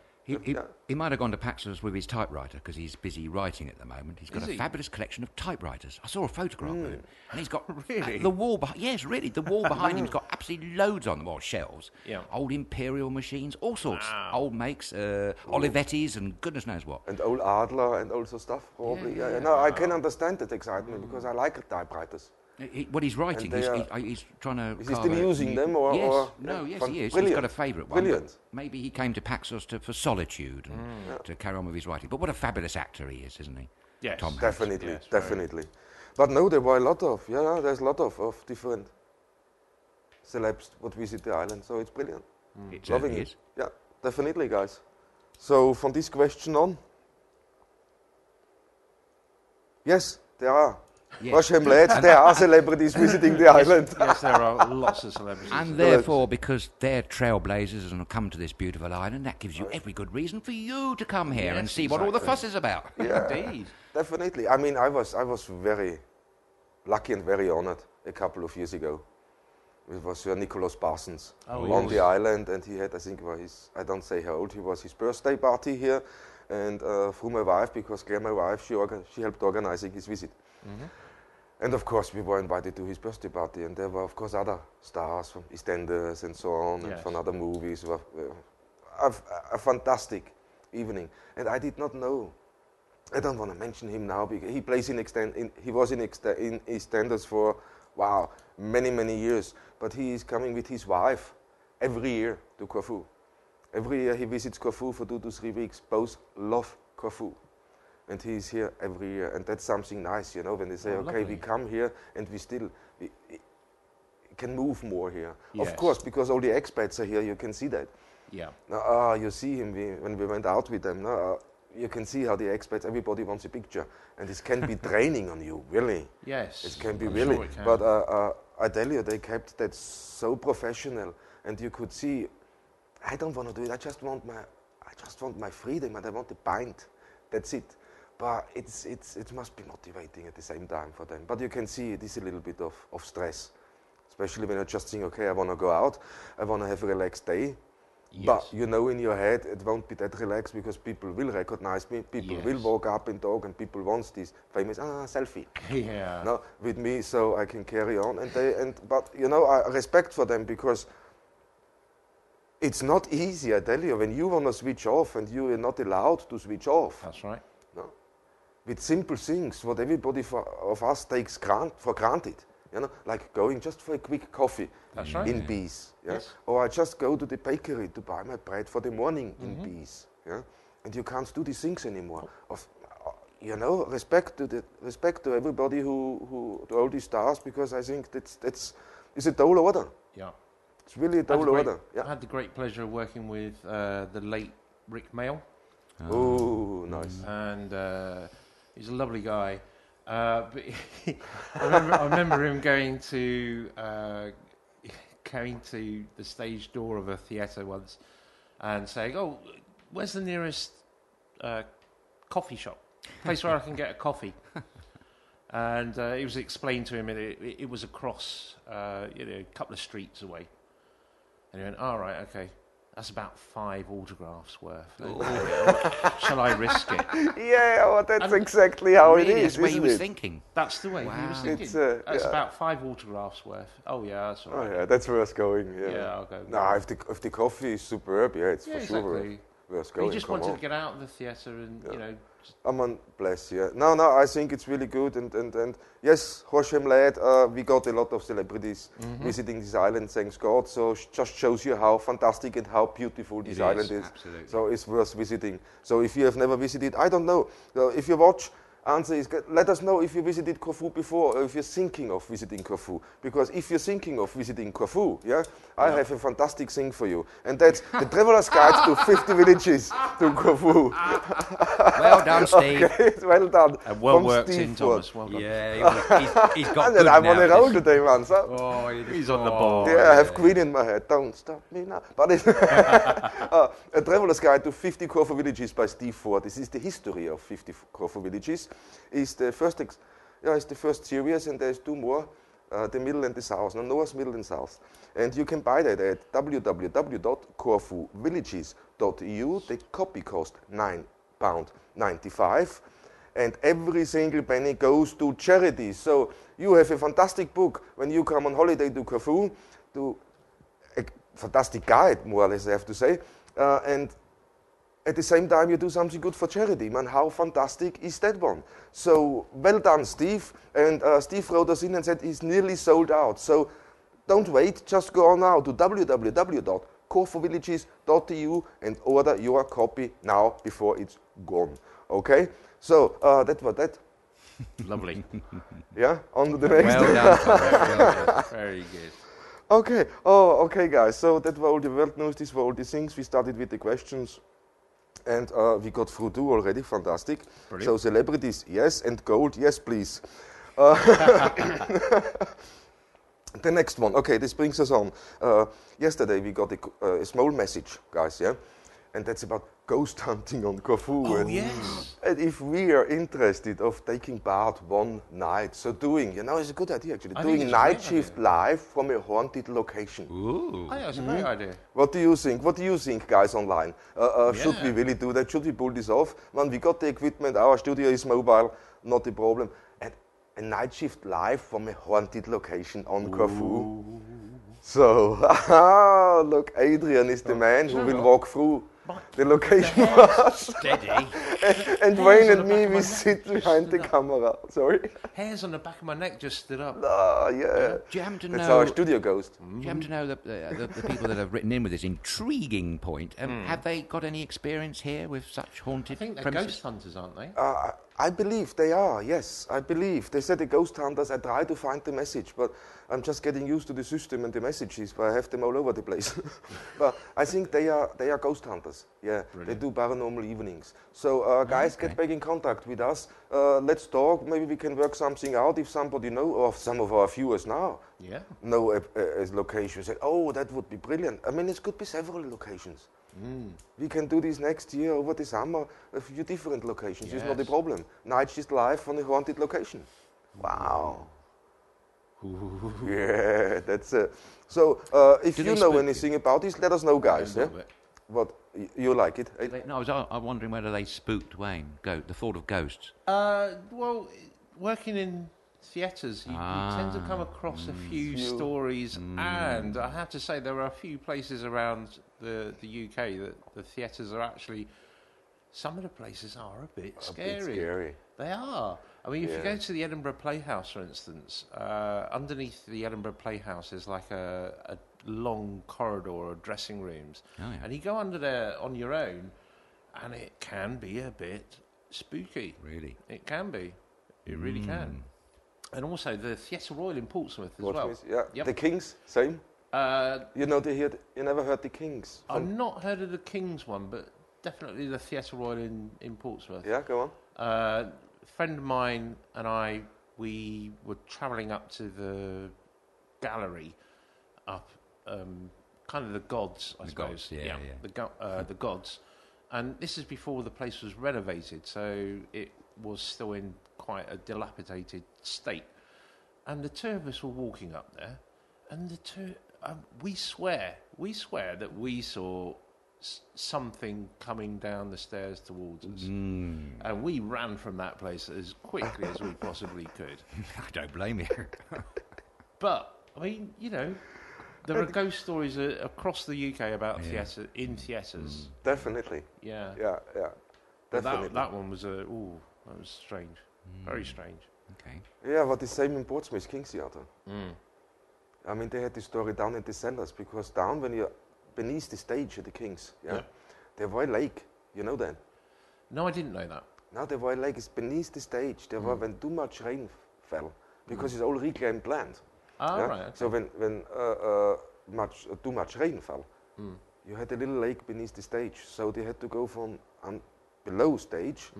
He might have gone to Paxos with his typewriter because he's busy writing at the moment. He's got a fabulous collection of typewriters. I saw a photograph of him, and he's got the wall. Yes, really, the wall behind him's got absolutely loads on the wall, shelves. Yeah. Old Imperial machines, all sorts, old makes, Olivetti's, and goodness knows what. And old Adler and also stuff. Probably. Yeah. No, I can understand that excitement because I like typewriters. What he's writing, he's trying to. Is he still using them, or? Yes, or, yes, he is. Brilliant. He's got a favourite one. Brilliant. Maybe he came to Paxos for solitude and to carry on with his writing. But what a fabulous actor he is, isn't he? Yes, Tom Hanks. Definitely, Yes, definitely. But no, there were a lot of there's a lot of different celebs what visit the island, so it's brilliant. It Loving certainly it. is. Yeah, definitely, guys. So from this question on, yes, there are. Yes. Russian lads, there are celebrities visiting the island. Yes, there are lots of celebrities. And therefore, because they're trailblazers and have come to this beautiful island, that gives you every good reason for you to come here and see what all the fuss is about. Yeah, Indeed. definitely. I mean, I was very lucky and very honored a couple of years ago. It was Sir Nicholas Parsons on the island, and he had, I think, I don't say how old he was, his birthday party here, and through my wife, because Claire, my wife, she helped organizing his visit. And of course, we were invited to his birthday party, and there were, of course, other stars from EastEnders and so on, and from other movies. A fantastic evening, and I did not know. I don't want to mention him now because he plays he was in EastEnders for many years. But he is coming with his wife every year to Corfu. Every year he visits Corfu for 2 to 3 weeks. Both love Corfu. And he's here every year, and that's something nice, you know, when they say, okay, we come here and we can move more here. Yes. Of course, because all the expats are here, you can see that. Yeah. Now, you see him when we went out with them. You can see how the expats, everybody wants a picture, and this can be draining on you, really. Yes. It can be I'm really. sure it can. But I tell you, they kept that so professional, and you could see. I don't want to do it. I just want my freedom, and I want the pint. That's it. But it must be motivating at the same time for them. But you can see it is a little bit of stress, especially when you're just saying, okay, I want to go out, I want to have a relaxed day. Yes. But you know in your head it won't be that relaxed because people will recognize me, people will walk up and talk, and people want this famous selfie. Yeah. No, with me, so I can carry on. But you know, I respect for them because it's not easy. I tell you, when you want to switch off and you are not allowed to switch off. That's right. No, with simple things, what everybody of us takes for granted. You know, like going just for a quick coffee in peace. Yeah? Yes. Or I just go to the bakery to buy my bread for the morning in peace. Yeah? And you can't do these things anymore. You know, respect to everybody who to all these stars, because I think it's a tall order. Yeah. It's really a tall order. Yeah. I had the great pleasure of working with the late Rick Mail. Oh, nice. And he's a lovely guy. But I remember him going to the stage door of a theatre once and saying, "Oh, where's the nearest coffee shop? Place where I can get a coffee?" And it was explained to him, and it was across, a couple of streets away. And he went, "All right, okay. That's about 5 autographs worth. Shall I risk it?" Yeah, that's exactly how it is. That's the way he was thinking. That's the way he was thinking. That's about 5 autographs worth. Oh yeah, that's all right. Oh yeah, that's worth going. Yeah, I'll go. No, if the coffee is superb, it's for sure worth going. He just wanted to get out of the theatre and bless you. No, I think it's really good, and yes, Horsham lad, we got a lot of celebrities visiting this island, thanks God. So just shows you how fantastic and how beautiful this island is. Absolutely. So it's worth visiting. So if you have never visited, I don't know. So if you watch, answer is, let us know if you visited Corfu before, or if you're thinking of visiting Corfu. Because if you're thinking of visiting Corfu, I have a fantastic thing for you. And that's the Traveler's Guide to 50 Villages to Corfu. Well done, Steve. Okay, well done. And well worked in, Thomas. Well done. Yeah, he's got good I'm now. on a roll today, man. So. Oh, he's on the ball. Yeah, I have Queen in my head. Don't stop me now. But it's A Traveler's Guide to 50 Corfu Villages by Steve Ford. This is the history of 50 Corfu villages. It's the first series, and there's 2 more. the middle and the south, no, north, middle and south. And you can buy that at www.corfuvillages.eu. The copy costs £9.95. And every single penny goes to charity. So you have a fantastic book when you come on holiday to Corfu, to a fantastic guide, more or less, I have to say. And at the same time, you do something good for charity. Man, how fantastic is that one? So well done, Steve. And Steve wrote us in and said he's nearly sold out. So don't wait, just go on now to www.corfuvillages.eu and order your copy now before it's gone. Okay? So that was that. Lovely. Yeah, on to the next. Well done, Tom. Very good. Okay. Oh, okay, guys. So that were all the world news. These were all the things. We started with the questions, and we got through 2 already. Fantastic. Brilliant. So celebrities, yes, and gold, yes, please. The next one. Okay, this brings us on. Yesterday we got a small message, guys. Yeah, and that's about ghost hunting on Corfu. Oh, and, yes. and if we are interested of taking part one night, so doing, it's a good idea actually, doing Nightshift live from a haunted location. Ooh. I think that's a great idea. What do you think? What do you think, guys online? Should we really do that? Should we pull this off? Man, we got the equipment, our studio is mobile, not a problem. And a Nightshift live from a haunted location on Corfu. So, look, Adrian is the man who will walk through the location for us. Steady. And Wayne and me, we sit behind the camera. Sorry? Hairs on the back of my neck just stood up. Yeah. Do you happen to That's know? our studio ghost. Do you happen to know the people that have written in with this intriguing point? Have they got any experience here with such haunted I think they're premises? ghost hunters, aren't they? I believe they are, yes, I believe. They said the ghost hunters, I try to find the message, but I'm just getting used to the system and the messages, but I have them all over the place. But I think they are ghost hunters, yeah. Brilliant. They do paranormal evenings. So guys, get back in contact with us. Let's talk, maybe we can work something out if somebody or some of our viewers now know a location. Say, oh, that would be brilliant. I mean, it could be several locations. We can do this next year over the summer, a few different locations. It's not a problem. Nightshift live on a haunted location. Wow. Yeah, that's so. If you know anything about this, let us know, guys. Yeah. What you like it? No, I'm wondering whether they spooked Wayne. The thought of ghosts. Well, working in theatres, you tend to come across a few stories, and I have to say there are a few places around the UK that the theatres are actually. Some of the places are a bit scary. They are. I mean, if you go to the Edinburgh Playhouse, for instance, underneath the Edinburgh Playhouse is like a long corridor of dressing rooms, and you go under there on your own, and it can be a bit spooky. Really, it can be. It really can. And also the Theatre Royal in Portsmouth as well. Yeah, yep. The Kings, same. You never heard the Kings? I've not heard of the Kings one, but definitely the Theatre Royal in Portsmouth. Yeah, go on. A friend of mine and I, we were travelling up to the gallery up, kind of the Gods, I suppose. Gods, yeah. The Gods. And this is before the place was renovated, so it was still in quite a dilapidated state. And the two of us were walking up there, and we swear that we saw something coming down the stairs towards us. And we ran from that place as quickly as we possibly could. I don't blame you. But, I mean, there are ghost stories across the UK about theatres. Definitely. Yeah. Definitely. That one was that was strange. Very strange. Okay. Yeah, but the same in Portsmouth, King's Theatre. I mean, they had this story down in the cellars, because down when you're beneath the stage at the King's, there was a lake. You know that? No, I didn't know that. No, there was a lake. It's beneath the stage. There was when too much rain fell, because it's all reclaimed land. Right. Okay. So when too much rain fell, you had a little lake beneath the stage. So they had to go from below stage,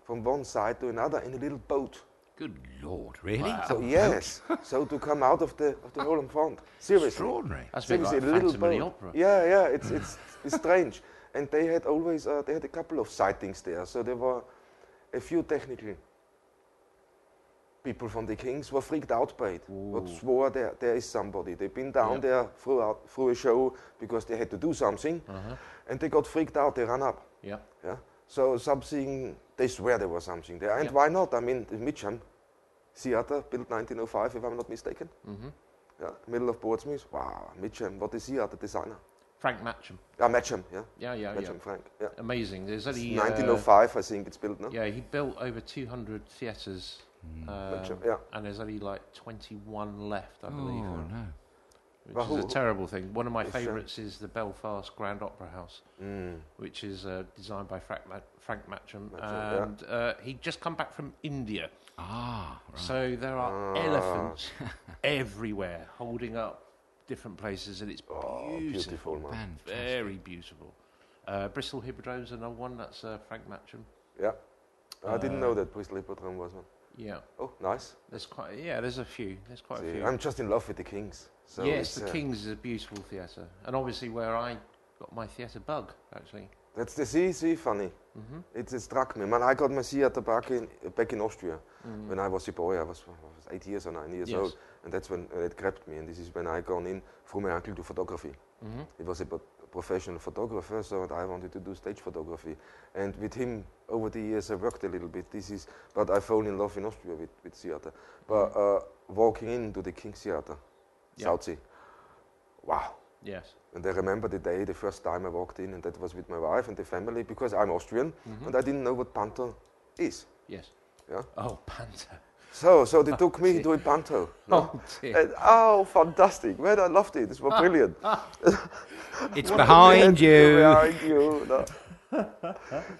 from one side to another in a little boat. Good Lord, really? Wow. So yes, so to come out of the whole in front. Seriously. Extraordinary. That's So a bit it's like a little Phantom of the boat. Opera. Yeah, it's strange. And they had always they had a couple of sightings there. So there were a few technical people from the Kings were freaked out by it. But swore there is somebody. They've been down there through a show because they had to do something, and they got freaked out. They ran up. Yeah. Yeah. So something, they swear there was something there, and why not? I mean, the Mitcham Theatre, built 1905, if I'm not mistaken. Yeah, middle of Portsmouth. Wow, Mitcham, what is he the designer? Frank Matcham. Matcham, yeah. Yeah. Matcham, Frank, yeah. Amazing. There's only 1905, I think it's built now. Yeah, he built over 200 theatres, and there's only like 21 left, I believe. Oh no. Which is a terrible thing. One of my favourites is the Belfast Grand Opera House, which is designed by Frank Matcham, and he'd just come back from India. Ah, right. So there are elephants everywhere, holding up different places, and it's beautiful, man. Very beautiful. Bristol Hippodrome's another one. That's Frank Matcham. Yeah, I didn't know that Bristol Hippodrome was one. Yeah. Oh, nice. There's there's a few. There's quite a few. I'm just in love with the Kings. So yes, the Kings is a beautiful theatre, and obviously where I got my theatre bug, actually. That's the funny. It struck me. Man, I got my theatre back in Austria when I was a boy. I was 8 years or 9 years old, and that's when it grabbed me. And this is when I gone in through my uncle to photography. He was a professional photographer, so I wanted to do stage photography. And with him, over the years, I worked a little bit. But I fell in love in Austria with theatre. But walking into the King's Theatre, South Sea, wow. Yes. And I remember the first time I walked in, and that was with my wife and the family, because I'm Austrian, and I didn't know what panto is. Yes. Yeah. Oh, panto. So they took me to a panto. Oh, dear. And, fantastic. Man, I loved it. It was brilliant. It's behind you. Behind you. No.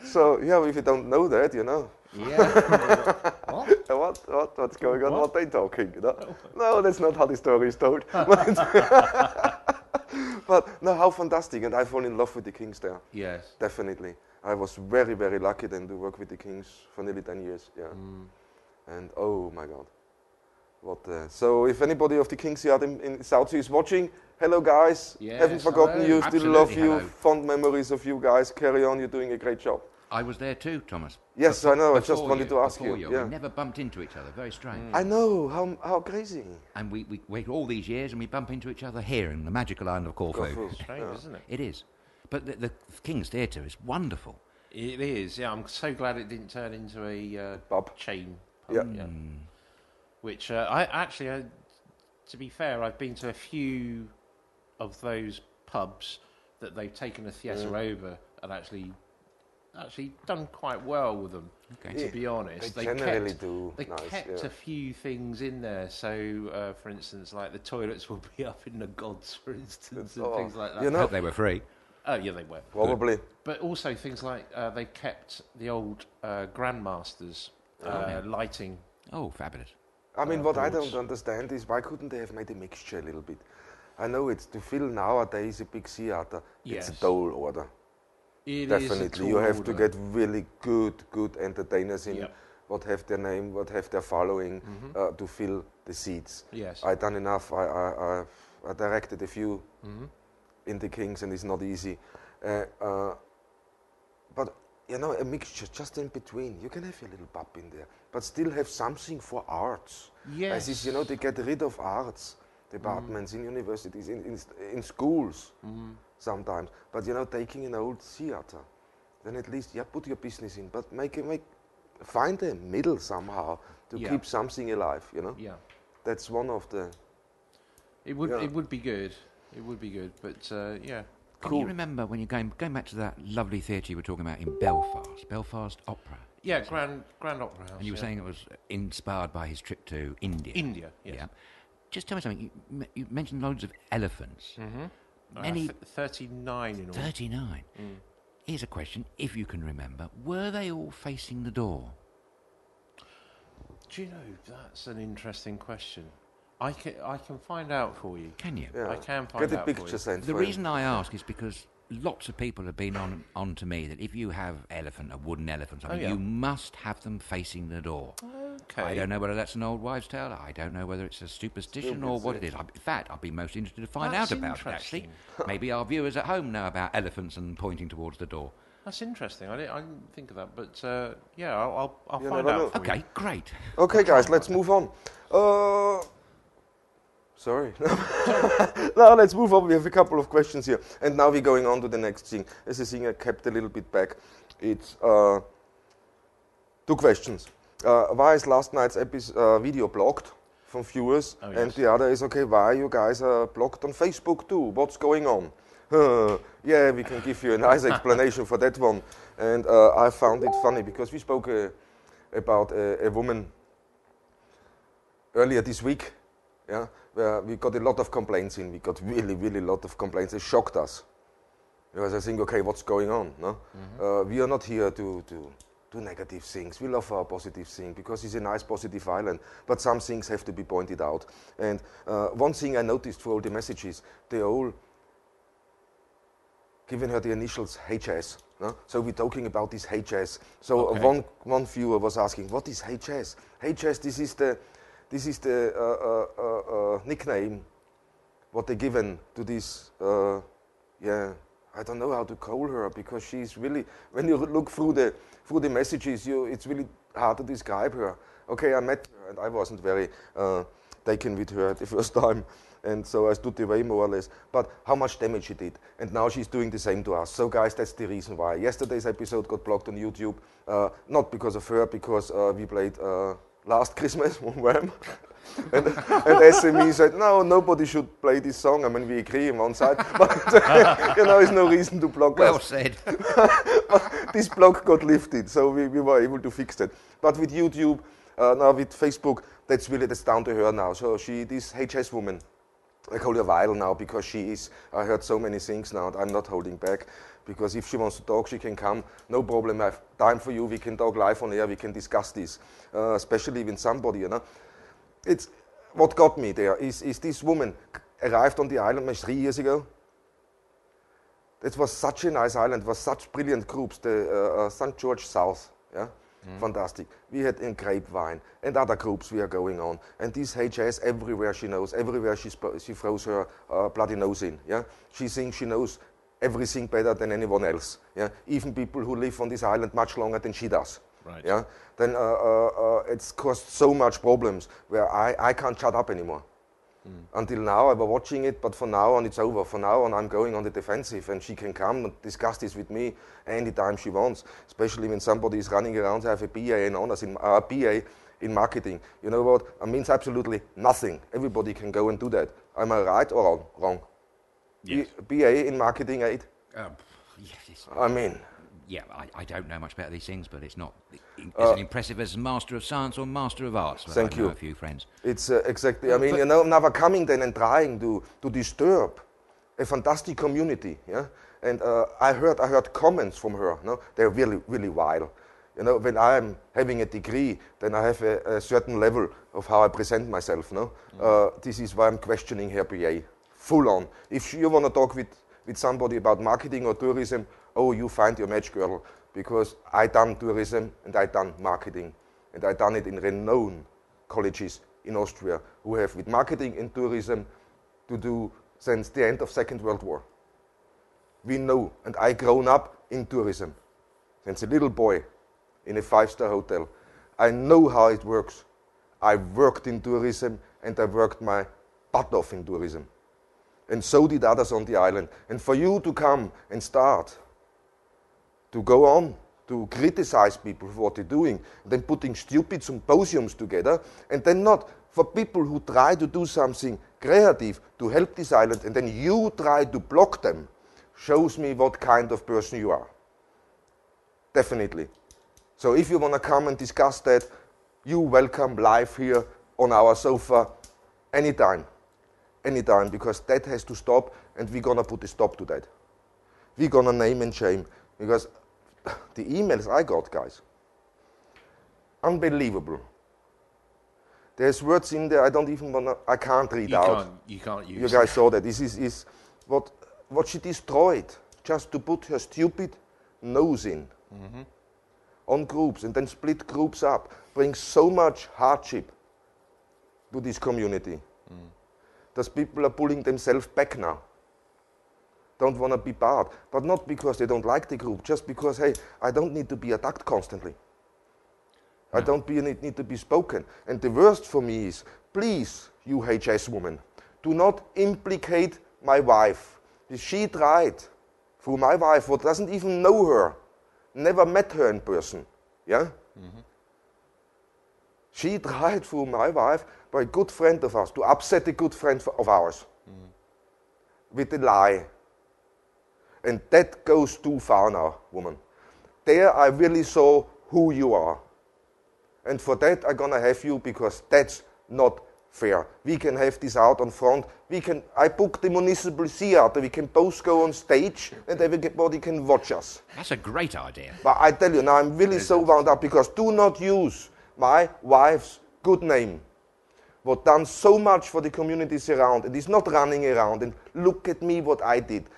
So, if you don't know that, Yeah. What's going on? What are they talking? No, that's not how the story is told. But no, how fantastic. And I fall in love with the Kings there. Yes. Definitely. I was very, very lucky then to work with the Kings for nearly 10 years. Yeah. And oh my God. So if anybody of the Kings Yard in South Sea is watching, hello guys. Yes, haven't forgotten you, still Absolutely, love you, hello. fond memories of you guys. Carry on, you're doing a great job. I was there too, Thomas. Yes, I know. I just Before wanted to ask before you. We never bumped into each other. Very strange. I know, how crazy. And we wait all these years and we bump into each other here in the magical island of Corfu. Corfu. Strange, isn't it? It is. But the King's Theatre is wonderful. It is, yeah. I'm so glad it didn't turn into a Pub. chain Yeah. pub. Which I actually, to be fair, I've been to a few of those pubs that they've taken a theatre over and actually done quite well with them. Okay. To be honest, They generally do They nice, kept a few things in there. So, for instance, like the toilets will be up in the gods, for instance, and things like that. You know, They were free. Oh, yeah, they were. probably. But also things like they kept the old grandmasters lighting. Oh, fabulous. I mean, what I boards. don't understand is why couldn't they have made a mixture a little bit? I know it's to fill nowadays a big theatre. It's a Yes. tall order. It is Definitely, you have to get really good entertainers in. Yep. What have their name, what have their following to fill the seats. Yes. I done enough. I directed a few in the Kings, and it's not easy. But a mixture just in between. You can have a little pub in there, but still have something for arts. Yes. As is, they get rid of arts departments in universities, in schools sometimes. But taking an old theatre, then at least put your business in, but find a middle somehow to keep something alive. Yeah. That's one of the. It would be good. It would be good, but yeah. Can you remember when you're going back to that lovely theatre you were talking about in Belfast Opera? Yeah, Grand Opera House. And you were saying it was inspired by his trip to India. India, yes. Yeah. Just tell me something. You mentioned loads of elephants. Many 39 in all. 39. Here's a question, if you can remember. Were they all facing the door? Do you know, that's an interesting question. I can find out for you. Can you? Yeah. I can find Get a out for picture you. sent. The for reason I ask is because lots of people have been on to me that if you have a wooden elephant, you must have them facing the door. Okay. I don't know whether that's an old wives' tale. I don't know whether it's a superstition or what it is. In fact, I'd be most interested to find out about it, actually. Maybe our viewers at home know about elephants and pointing towards the door. That's interesting. I didn't think of that, but I'll You find never out. know. For Okay, you. great. Okay, guys, let's move on. Sorry. Now let's move on. We have a couple of questions here. And now we're going on to the next thing. This is a thing I kept a little bit back. It's 2 questions. Why is last night's video blocked from viewers? Oh, yes. And the other is, okay, why you guys are blocked on Facebook too? What's going on? Yeah, we can give you a nice explanation for that one. And I found it funny because we spoke about a woman earlier this week, yeah, where we got a lot of complaints in. We got really, really a lot of complaints. It shocked us. Because I think, okay, what's going on? No? We are not here to do negative things. We love our positive thing because it's a nice, positive island. But some things have to be pointed out. And one thing I noticed for all the messages, they all given her the initials HS. No? So we're talking about this HS. So Okay. one viewer was asking, what is HS? HS, this is the nickname what they given to this, I don't know how to call her because she's really, when you look through the messages, it's really hard to describe her. Okay, I met her and I wasn't very taken with her the first time. And so I stood away more or less. But how much damage she did. And now she's doing the same to us. So guys, that's the reason why. Yesterday's episode got blocked on YouTube. Not because of her, because we played Last Christmas on Wham. and SME said, no, nobody should play this song. I mean, we agree on one side. But, there's no reason to block Well us. said. But this block got lifted, so we were able to fix that. But with YouTube, now with Facebook, that's down to her now. So this HS woman, I call her Weil now because she is, I heard so many things now and I'm not holding back because if she wants to talk, she can come, no problem, I have time for you, we can talk live on air, we can discuss this, especially with somebody, It's, what got me there is this woman arrived on the island 3 years ago. It was such a nice island, it was such brilliant groups, the St. George South, yeah? Fantastic. We had in Grapevine and other groups we are going on. And this HS, everywhere she knows, everywhere she throws her bloody nose in. Yeah, she thinks she knows everything better than anyone else. Yeah, even people who live on this island much longer than she does. Right. Yeah, then it's caused so much problems where I can't shut up anymore. Until now I was watching it, but from now on it's over. From now on I'm going on the defensive and she can come and discuss this with me anytime she wants, especially when somebody is running around to have a BA in honors, BA in marketing. You know what? It means absolutely nothing. Everybody can go and do that. Am I right or wrong? Yes. BA in marketing aid? Yes, I mean... Yeah, I don't know much about these things, but it's not as impressive as Master of Science or Master of Arts. Thank you. A few friends. It's exactly, I mean, never coming then and trying to disturb a fantastic community, yeah? And I heard comments from her, no? They're really, really wild. When I'm having a degree, then I have a certain level of how I present myself, no? This is why I'm questioning her BA, full on. If you want to talk with somebody about marketing or tourism, oh, you find your match, girl, because I done tourism and I done marketing. And I done it in renowned colleges in Austria who have with marketing and tourism to do since the end of Second World War. We know, and I grown up in tourism since a little boy in a 5-star hotel. I know how it works. I worked in tourism and I worked my butt off in tourism. And so did others on the island. And for you to come and start to go on to criticize people for what they're doing, then putting stupid symposiums together, and then not for people who try to do something creative to help this island, and then you try to block them, shows me what kind of person you are. Definitely. So if you want to come and discuss that, you welcome live here on our sofa anytime. Anytime, because that has to stop, and we're going to put a stop to that. We're going to name and shame, because the emails I got, guys, unbelievable. There's words in there I can't read out. You can't use. You guys saw that. This is what she destroyed just to put her stupid nose in. on groups and then split groups up brings so much hardship to this community. Those people are pulling themselves back now. Don't want to be part, but not because they don't like the group, just because, hey, I don't need to be attacked constantly. I don't need to be spoken. And the worst for me is, please, you HS woman, do not implicate my wife. She tried through my wife, who doesn't even know her, never met her in person. Yeah? She tried through my wife, by a good friend of ours, to upset a good friend of ours with a lie. And that goes too far now, woman. There I really saw who you are. And for that I'm gonna have you, because that's not fair. We can have this out on front. I booked the municipal theater. We can both go on stage and everybody can watch us. That's a great idea. But I tell you now, I'm really so wound up, because do not use my wife's good name, what done so much for the communities around, and is not running around, and look at me what I did.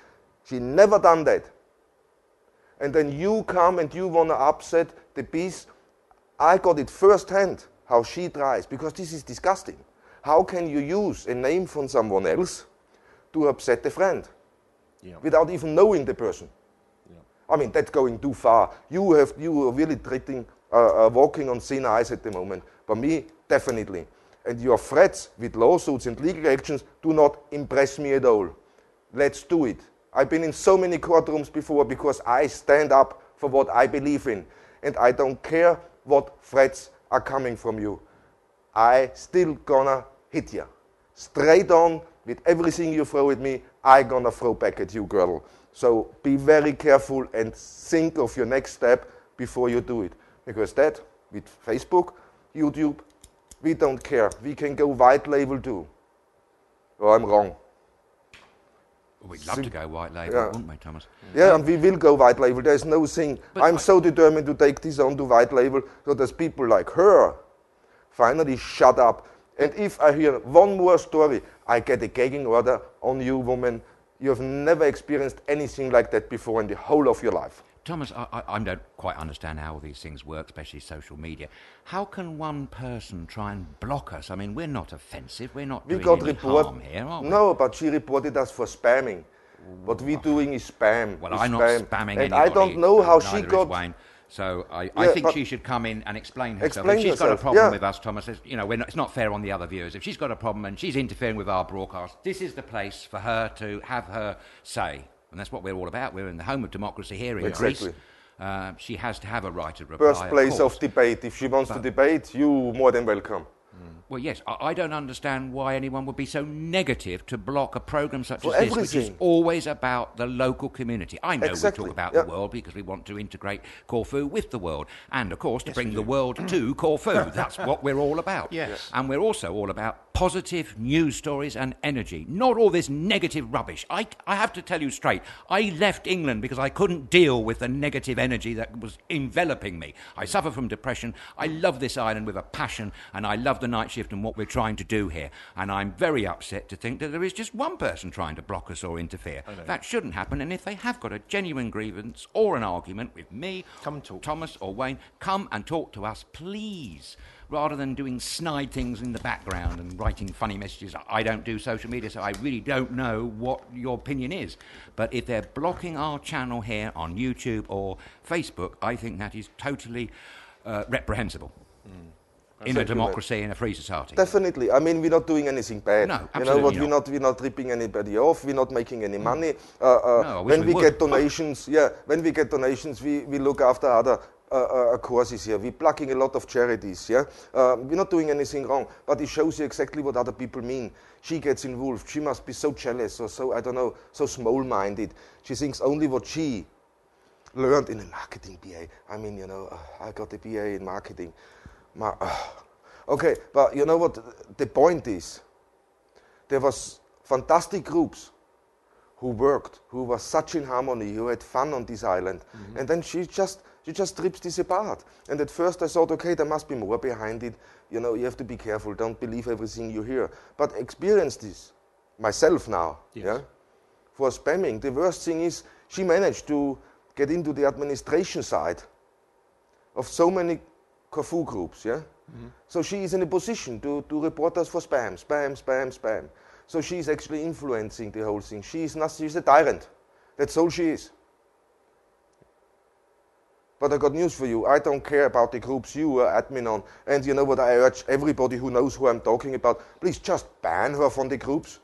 She never done that. And then you come and you want to upset the peace. I got it firsthand, how she tries, because this is disgusting. How can you use a name from someone else to upset a friend without even knowing the person? I mean, that's going too far. You are really walking on thin ice at the moment. For me, definitely. And your threats with lawsuits and legal actions do not impress me at all. Let's do it. I've been in so many courtrooms before because I stand up for what I believe in. And I don't care what threats are coming from you. I still gonna hit you. Straight on, with everything you throw at me, I gonna throw back at you, girl. So be very careful and think of your next step before you do it. Because that, with Facebook, YouTube, we don't care. We can go white label too. Oh, I'm wrong. We'd love to go white label, wouldn't we, Thomas? Yeah, and we will go white label. There's no thing. I'm so determined to take this on to white label, so there's people like her finally shut up. And if I hear one more story, I get a gagging order on you, woman. You have never experienced anything like that before in the whole of your life. Thomas, I don't quite understand how all these things work, especially social media. How can one person try and block us? I mean, we're not offensive. We're not doing any harm here, are we? No, but she reported us for spamming. What we're doing is spam. Well, I'm not spamming and anybody. I don't know how she got... Wayne. So I think she should come in and explain herself. Explain if she's herself, got a problem with us, Thomas, it's not fair on the other viewers. If she's got a problem and she's interfering with our broadcast, this is the place for her to have her say. And that's what we're all about. We're in the home of democracy here in Greece. She has to have a right to reply. Birthplace of debate. If she wants to debate, you more than welcome. Well, yes, I don't understand why anyone would be so negative to block a programme such as this, which is always about the local community. I know we talk about the world because we want to integrate Corfu with the world, and, of course, to bring the world to Corfu. That's what we're all about. Yes. And we're also all about positive news stories and energy, not all this negative rubbish. I have to tell you straight, I left England because I couldn't deal with the negative energy that was enveloping me. I suffer from depression. I love this island with a passion, and I love the Nightshift and what we're trying to do here. And I'm very upset to think that there is just one person trying to block us or interfere. That shouldn't happen, and if they have got a genuine grievance or an argument with me, come and talk. Thomas or Wayne, come and talk to us, please. Rather than doing snide things in the background and writing funny messages. I don't do social media, so I really don't know what your opinion is. But if they're blocking our channel here on YouTube or Facebook, I think that is totally reprehensible. In a democracy, in a free society. Definitely. I mean, we're not doing anything bad. No, absolutely not. We're not ripping anybody off. We're not making any money. When we get donations, we look after other causes here. We're plugging a lot of charities. We're not doing anything wrong, but it shows you exactly what other people mean. She gets involved. She must be so jealous or so, I don't know, so small-minded. She thinks only what she learned in a marketing BA. I mean, I got a BA in marketing. Okay, but you know what? The point is, there was fantastic groups who worked, who were such in harmony, who had fun on this island, and then she just rips this apart. And at first I thought, okay, there must be more behind it. You have to be careful. Don't believe everything you hear. But experience this myself now. For spamming, the worst thing is she managed to get into the administration side. of so many Corfu groups, yeah? So she is in a position to report us for spam. So she's actually influencing the whole thing. She's a tyrant. That's all she is. But I got news for you. I don't care about the groups you are admin on. And you know what I urge everybody who knows who I'm talking about? Please just ban her from the groups.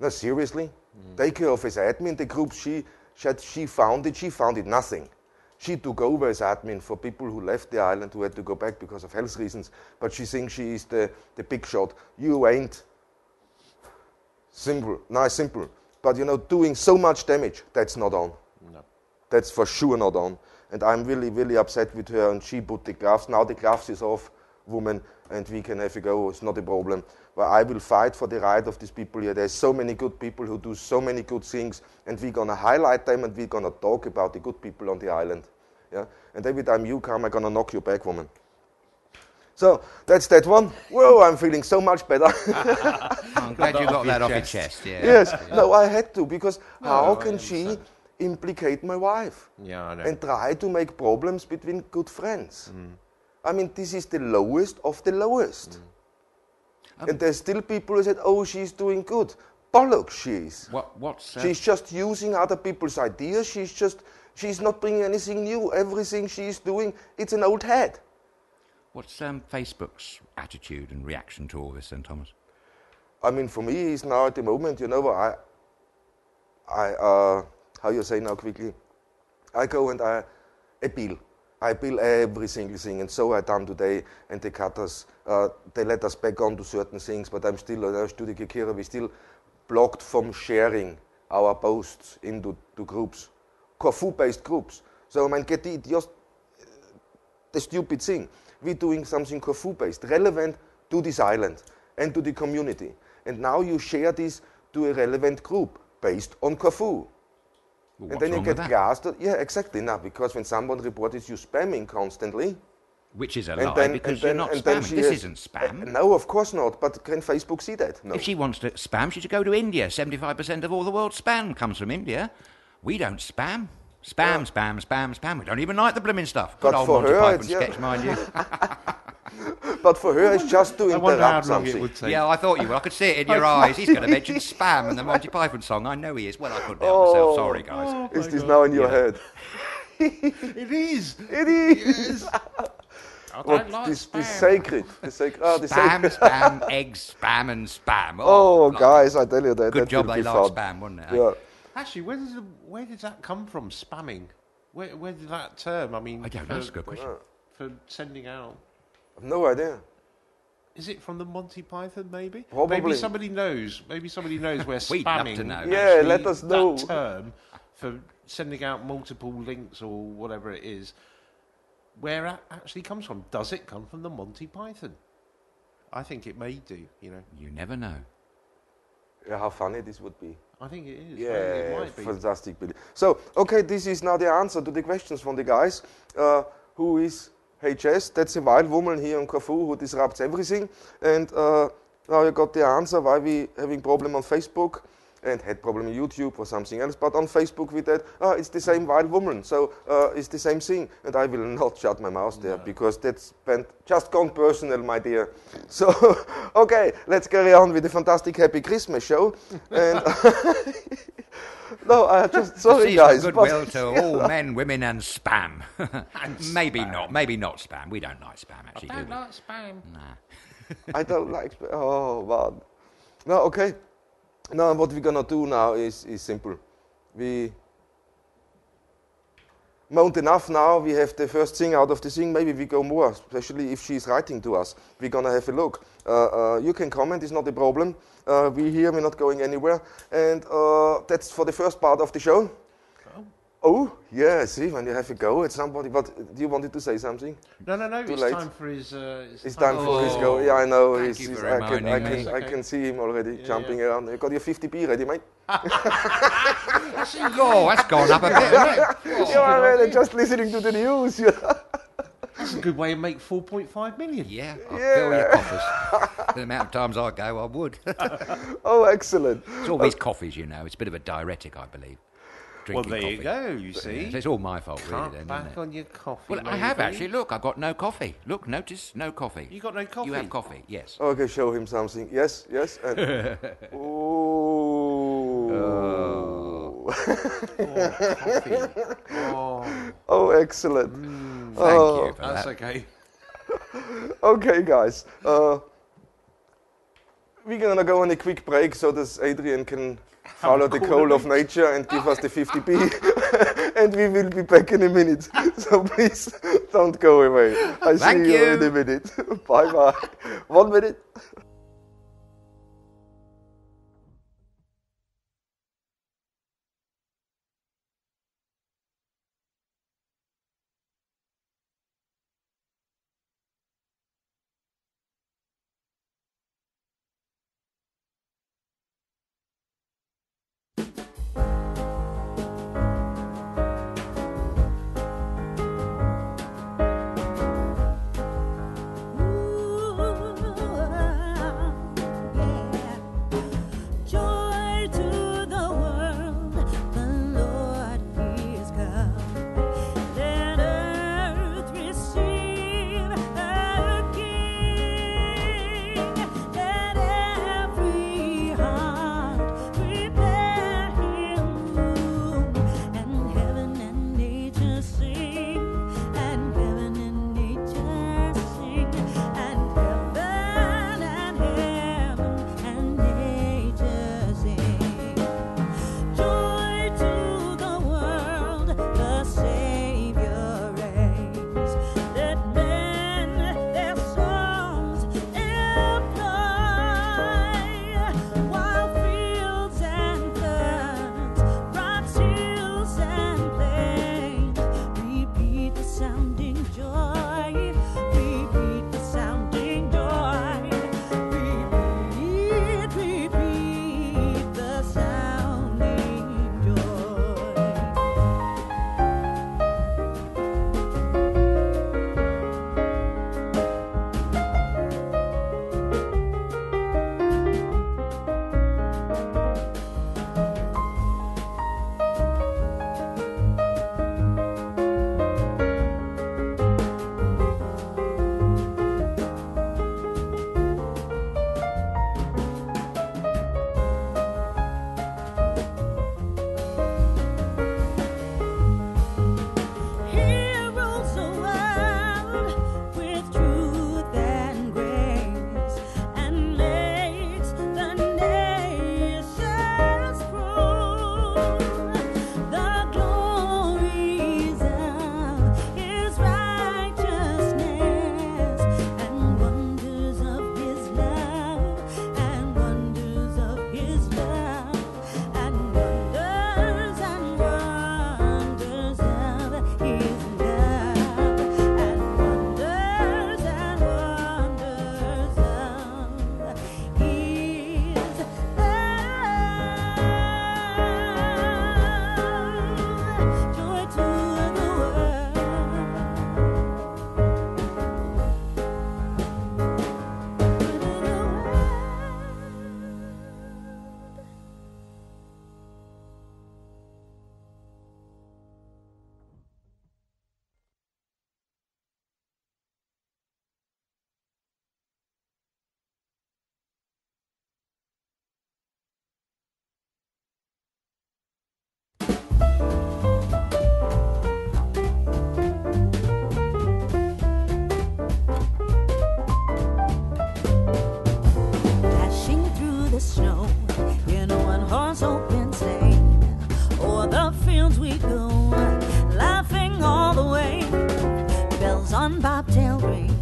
No, seriously? Take her off as admin. The groups she founded nothing. She took over as admin for people who left the island who had to go back because of health reasons. But she thinks she is the big shot. You ain't. Simple. But you know, doing so much damage, that's not on. No. That's for sure not on. And I'm really, really upset with her, and she put the gloves. Now the gloves is off, woman, and we can have a go. It's not a problem. But I will fight for the right of these people here. There's so many good people who do so many good things, and we're going to highlight them, and we're going to talk about the good people on the island. Yeah? And every time you come, I'm going to knock you back, woman. So that's that one. Whoa, I'm feeling so much better. I'm glad you got that off your chest. Yeah. Yes, no, I had to, because how can she implicate my wife and try to make problems between good friends? I mean, this is the lowest of the lowest. And there's still people who said, oh, she's doing good. Bollocks, she is. She's just using other people's ideas. She's not bringing anything new. Everything she's doing, it's an old hat. What's Facebook's attitude and reaction to all this then, Thomas? I mean, for me, it's now at the moment, you know, how you say now quickly, I go and I bill every single thing, and so I done today, and they cut us, they let us back on to certain things, but I'm still, StudioKerkyra, we still blocked from sharing our posts into groups, Corfu-based groups. So, I mean, get the stupid thing. We're doing something Corfu-based, relevant to this island and to the community. And now you share this to a relevant group based on Corfu. Well, and then you get blasted. Yeah, exactly. Now, because when someone reports you spamming constantly, which is a lie, because you're not spamming. This isn't spam. No, of course not. But can Facebook see that? No. If she wants to spam, she should go to India. 75% of all the world's spam comes from India. We don't spam. Spam. We don't even like the blooming stuff. Good old Monty Python sketch, mind you. But for her, it's just to interrupt something. Yeah, I thought you would. I could see it in your eyes. He's going to mention spam and the Monty Python song. I know he is. Well, I couldn't help myself. Sorry, guys. Is this now in your head? It is. It is. Yes. I don't like this sacred. Spam, eggs, spam and spam. Oh guys, I tell you that. Good job they like spam, wasn't it? Yeah. Actually, where did that come from, spamming? Where did that term, I mean... I don't know, that's a good question. For sending out... I've no idea. Is it from the Monty Python, maybe? Probably. Maybe somebody knows where spamming... We'd love to know. Yeah, let us know. That term for sending out multiple links or whatever it is, where it actually comes from. Does it come from the Monty Python? I think it may do, you know. You never know. Yeah, how funny this would be. I think it is. Yeah, it might be. Fantastic. Billy. So, okay, this is now the answer to the questions from the guys. Who is HS? That's a wild woman here on Corfu who disrupts everything. And now you got the answer why we having problem on Facebook and had problem on YouTube or something else. But on Facebook we did, it's the same wild woman. So it's the same thing. And I will not shut my mouth there because that's just gone personal, my dear. So, okay, let's carry on with the fantastic Happy Christmas show. And no, I just, sorry guys. Goodwill to all men, women and spam. Maybe not spam. We don't like spam, actually, I don't like spam. Nah. I don't like spam. Oh, man. No, okay. Now, what we're going to do now is simple. We mount enough now. We have the first thing out of the thing. Maybe we go more, especially if she's writing to us. We're going to have a look. You can comment. It's not a problem. We're here. We're not going anywhere. And that's for the first part of the show. Oh, yeah, see, when you have a go at somebody. But do you wanted to say something? No. Too it's late? time for his... it's time for his go. Yeah, I know. Thank you for reminding me. I can see him already jumping around. You got your 50p ready, mate? That's gone up a bit, hasn't it? You're just listening to the news. That's a good way to make 4.5 million. Yeah, I'll fill your coffers. The amount of times I go, I would. Oh, excellent. It's all these coffees, you know. It's a bit of a diuretic, I believe. drinking Well, there coffee. you go, you see. So it's all my fault, really, Cut then, isn't back it? on your coffee. Well, I have maybe. actually. Look, I've got no coffee. Look, notice, no coffee. You got no coffee? You have coffee, yes. Okay, show him something. Yes, yes. And ooh. Oh. Coffee. Oh, Oh, excellent. Thank you for that's that. okay. Okay, guys. We're gonna go on a quick break so that Adrian can follow the call of nature and give us the 50p. And we will be back in a minute. So please don't go away. I Thank see you you. in a minute. Bye bye. 1 minute. Joy to the world, the Lord is come. Let earth receive her King. Let every heart prepare Him room, and heaven and nature sing, and heaven and nature sing, and heaven and nature sing. Joy to the world, the Savior reigns. Let men their songs employ, while fields and floods, rocks, hills and plains repeat the sounding joy. Repeat the sounding joy. Repeat the sounding joy. He rules the world with truth and grace, and makes the nations prove the glories of His righteousness, and wonders of His love, and wonders of His love, and wonders of His love, and wonders of His love. Joy to the world. Dashing through the snow in a one-horse open sleigh. O'er the fields we go, laughing all the way. Bells on bobtail ring,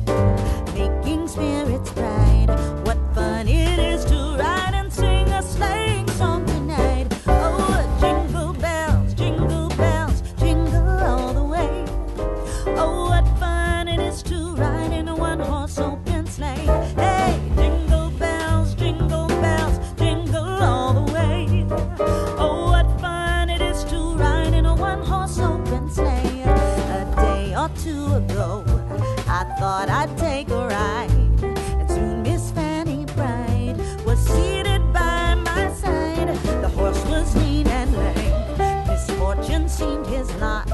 making spirits bright. What fun it is to ride and sing a sleighing song tonight. Oh, jingle bells, jingle all the way. Oh, what fun it is to ride in a one-horse open sleigh. Hey, jingle bells, jingle all the way. Oh, what fun it is to ride in a one-horse open sleigh. A day or two ago, I thought I'd take a ride, and soon Miss Fanny Bright was seated by my side. The horse was lean and lame, misfortune seemed his lot.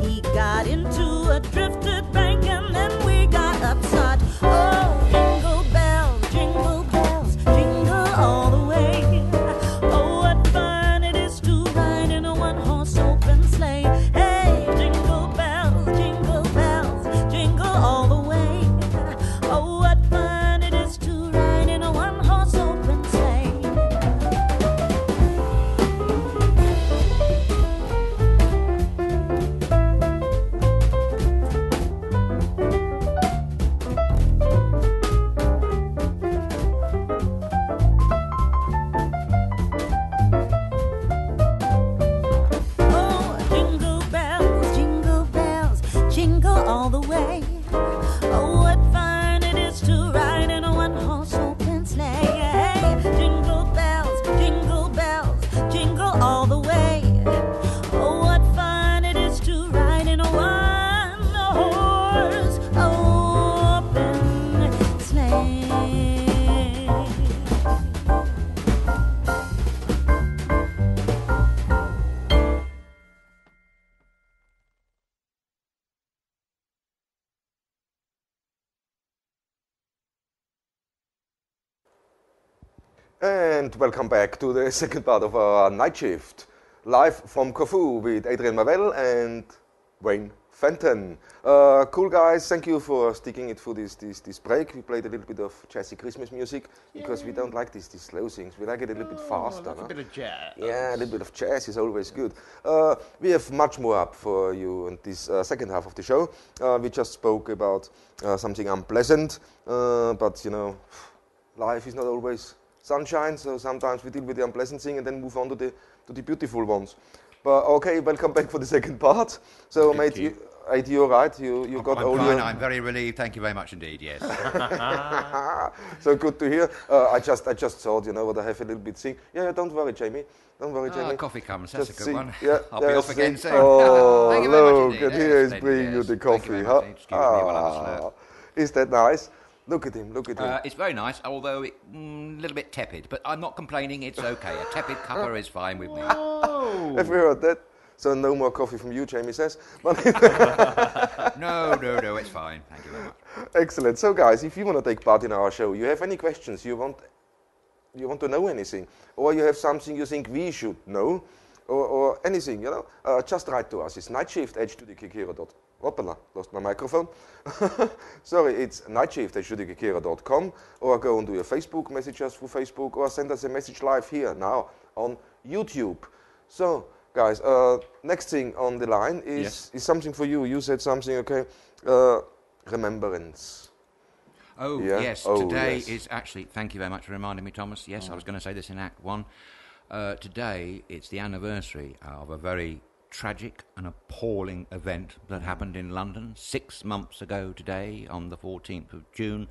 He got into a drifted bank and then we got upside. Oh, jingle bells, jingle all the way. Oh, what fun it is to ride in a one-horse open sleigh. Hey, jingle bells, jingle all the way. Oh, what fun it is to ride in a one-horse open sleigh. Oh, jingle bells, jingle all the way. Oh, what fun it is to ride in a one-horse open sleigh. Hey, jingle bells, jingle all the way. Oh, what fun it is to ride in a one-horse open sleigh. And welcome back to the second part of our night shift, live from Corfu with Adrian Mavel and Wayne Fenton. Cool guys, thank you for sticking it through this break. We played a little bit of jazzy Christmas music because we don't like these slow things. We like it a little bit faster. Like a bit of jazz. Yeah, a little bit of jazz is always good. We have much more up for you in this second half of the show. We just spoke about something unpleasant, but you know, life is not always sunshine, so sometimes we deal with the unpleasant thing and then move on to the beautiful ones. But okay, welcome back for the second part. So, mate, you're right. You got all fine. your. I'm very relieved. Thank you very much indeed. Yes. So good to hear. I just thought, you know what, I have a little bit thing. Yeah, don't worry, Jamie. Don't worry, Jamie. Coffee comes. That's Just a good see- one. yeah, I'll be yeah, off again see- soon. Oh, Thank you very much look, indeed. and Yes, here is splendid, bringing you yes. the Thank you coffee, very huh? much. Excuse me while I have a slurp. Is that nice? Look at him, look at him. It's very nice, although a little bit tepid. But I'm not complaining. It's okay. A tepid cuppa is fine with me. Have you heard that? So no more coffee from you, Jamie says. But No, it's fine. Thank you very much. excellent. So guys, if you want to take part in our show, you have any questions, you want to know anything, or you have something you think we should know, or anything, you know, just write to us. It's nightshift@StudioKerkyra.com. Hoppala, lost my microphone. Sorry, it's nightshift@StudioKerkyra.com, or go and do your Facebook, message us through Facebook, or send us a message live here now on YouTube. So, guys, next thing on the line is something for you. You said something, okay? Remembrance. Oh, Yeah? yes. Oh, Today yes. is actually, thank you very much for reminding me, Thomas. Yes, I was going to say this in Act 1. Today, it's the anniversary of a very tragic and appalling event that happened in London 6 months ago today, on the 14th of June,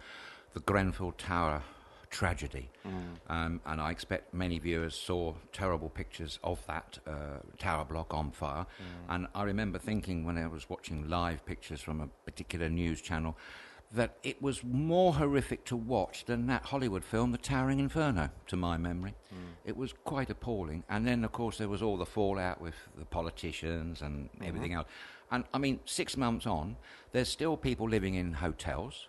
the Grenfell Tower tragedy. And I expect many viewers saw terrible pictures of that tower block on fire. And I remember thinking when I was watching live pictures from a particular news channel that it was more horrific to watch than that Hollywood film, The Towering Inferno, to my memory. It was quite appalling. And then, of course, there was all the fallout with the politicians and everything else. And, I mean, 6 months on, there's still people living in hotels.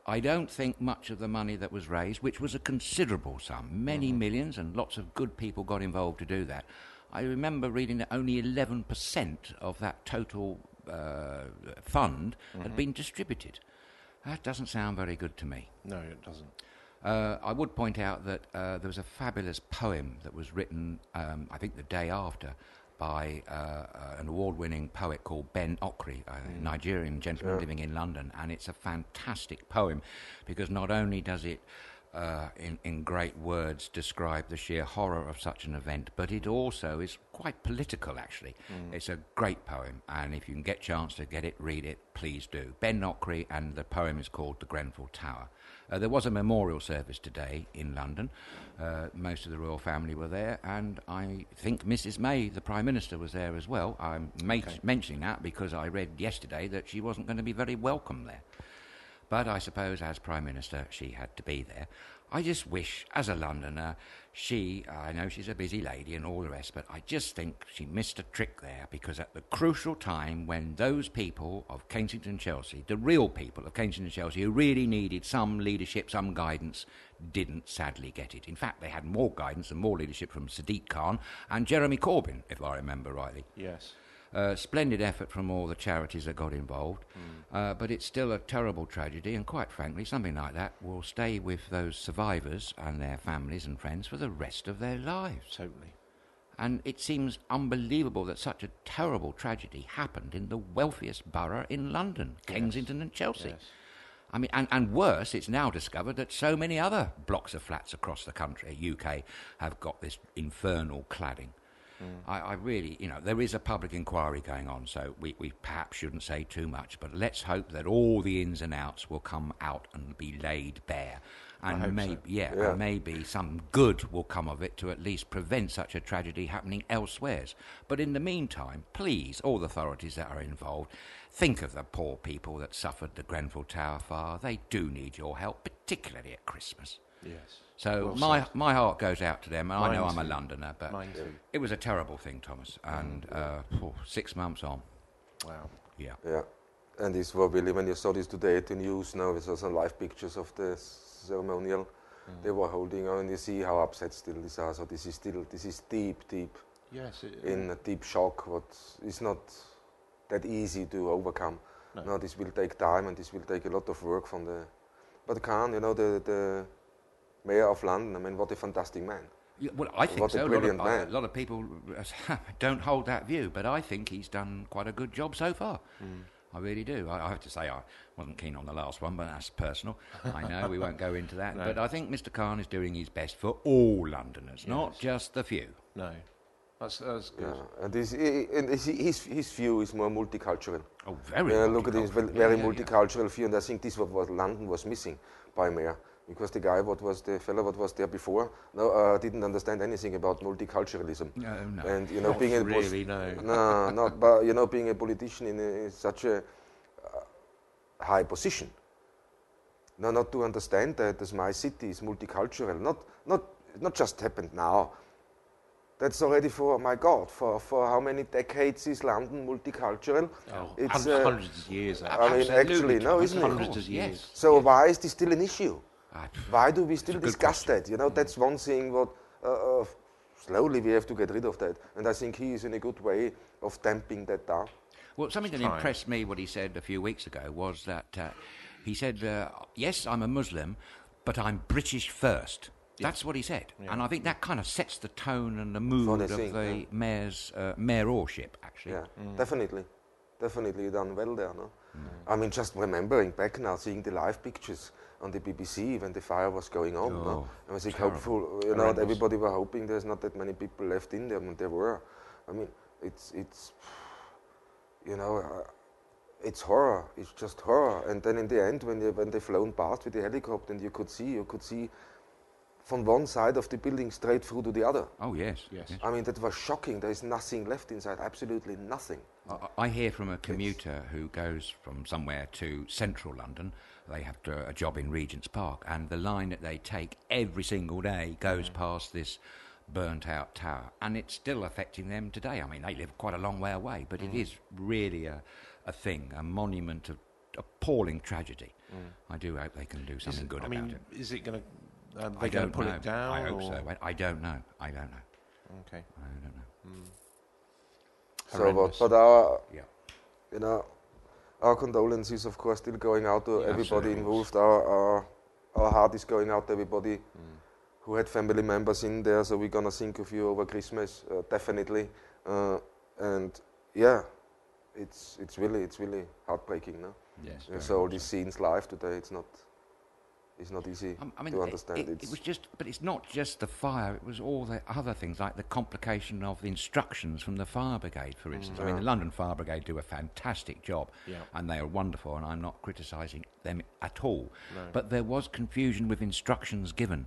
I don't think much of the money that was raised, which was a considerable sum, many millions, and lots of good people got involved to do that. I remember reading that only 11% of that total fund had been distributed. That doesn't sound very good to me. No, it doesn't. I would point out that there was a fabulous poem that was written, I think the day after, by an award-winning poet called Ben Okri, a Nigerian gentleman living in London. And it's a fantastic poem because not only does it, in great words, describe the sheer horror of such an event, but it also is quite political, actually. It's a great poem, and if you can get a chance to get it, read it, please do. Ben Okri, and the poem is called The Grenfell Tower. There was a memorial service today in London. Most of the royal family were there, and I think Mrs. May, the Prime Minister, was there as well. I'm mentioning that because I read yesterday that she wasn't going to be very welcome there. But I suppose as Prime Minister she had to be there. I just wish, as a Londoner, I know she's a busy lady and all the rest, but I just think she missed a trick there, because at the crucial time when those people of Kensington Chelsea, the real people of Kensington Chelsea who really needed some leadership, some guidance, didn't sadly get it. In fact, they had more guidance and more leadership from Sadiq Khan and Jeremy Corbyn, if I remember rightly. Yes. Splendid effort from all the charities that got involved, but it's still a terrible tragedy, and quite frankly, something like that will stay with those survivors and their families and friends for the rest of their lives. Totally. And it seems unbelievable that such a terrible tragedy happened in the wealthiest borough in London, Kensington and Chelsea. Yes. I mean, and worse, it's now discovered that so many other blocks of flats across the country, UK, have got this infernal cladding. I really, there is a public inquiry going on, so we perhaps shouldn't say too much, but let's hope that all the ins and outs will come out and be laid bare. And and maybe some good will come of it to at least prevent such a tragedy happening elsewhere. But in the meantime, please, all authorities that are involved, think of the poor people that suffered the Grenfell Tower fire. They do need your help, particularly at Christmas. Yes. So my heart goes out to them. I know I'm a Londoner, but it was a terrible thing, Thomas. And 6 months on. Wow. Yeah. And this was really, when you saw this today at the news, now there's some live pictures of the ceremonial they were holding, and you see how upset still these are. So this is deep Yes. In a deep shock. What is not that easy to overcome. No, this will take time, and this will take a lot of work from the. But Khan, the Mayor of London, I mean, what a fantastic man. Yeah, well, I think what so. A brilliant man. A lot of people don't hold that view, but I think he's done quite a good job so far. I really do. I have to say I wasn't keen on the last one, but that's personal. I know, we won't go into that. But I think Mr. Khan is doing his best for all Londoners, not just the few. No. That's good. Yeah. And his view is more multicultural. Oh, very multicultural. Look at his very multicultural view, and I think this was what London was missing by Mayor. Because the guy, the fellow what was there before, didn't understand anything about multiculturalism. No. And being being a politician in such a high position. No, not to understand that as my city is multicultural. Not just happened now. That's already for how many decades is London multicultural? It's hundreds of years. I mean, actually, no, isn't it? Hundreds of years. So why is this still an issue? Why do we still discuss that? That's one thing what slowly we have to get rid of that. And I think he is in a good way of damping that down. Well, something that impressed me, what he said a few weeks ago, was that he said, yes, I'm a Muslim, but I'm British first. That's what he said. Yeah. And I think that kind of sets the tone and the mood of the mayor's mayorship, actually. Yeah, definitely. Definitely done well there, no? I mean, just remembering back now, seeing the live pictures on the BBC when the fire was going on. No? I was hopeful, everybody were hoping there's not that many people left in there, and there were. I mean, it's horror. It's just horror. And then in the end, when they flown past with the helicopter, and you could see from one side of the building straight through to the other. Oh, yes. I mean, that was shocking. There is nothing left inside, absolutely nothing. I hear from a commuter who goes from somewhere to central London. They have a job in Regent's Park, and the line that they take every single day goes past this burnt-out tower, and it's still affecting them today. I mean, they live quite a long way away, but it is really a thing, a monument of appalling tragedy. I do hope they can do something good about it. Is it going to... Are they going to put it down? I hope so. I don't know. Okay. I don't know. So, but our condolences, of course, still going out to everybody involved. Our heart is going out to everybody who had family members in there. So we're gonna think of you over Christmas, definitely. And it's really heartbreaking, no? Yes. So all these scenes live today, it's not easy to understand. It was just, but it's not just the fire. It was all the other things, like the complication of the instructions from the fire brigade, for instance. I mean, the London Fire Brigade do a fantastic job, and they are wonderful, and I'm not criticising them at all. No. But there was confusion with instructions given,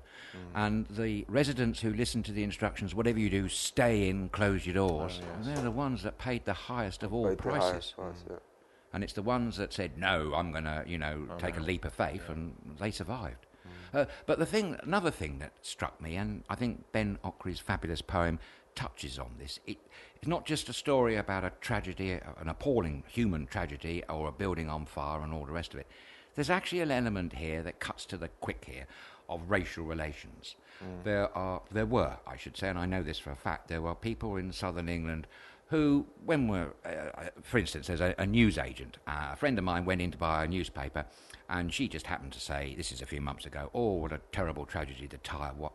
and the residents who listened to the instructions, whatever you do, stay in, close your doors. And they're the ones that paid the highest of all prices. And it's the ones that said, no, I'm going to, take a leap of faith, and they survived. But another thing that struck me, and I think Ben Okri's fabulous poem touches on this. It's not just a story about a tragedy, an appalling human tragedy, or a building on fire and all the rest of it. There's actually an element here that cuts to the quick here of racial relations. There were, I should say, and I know this for a fact, there were people in southern England who, for instance, there's a news agent. A friend of mine went in to buy a newspaper, and she just happened to say, this is a few months ago, oh, what a terrible tragedy the Tower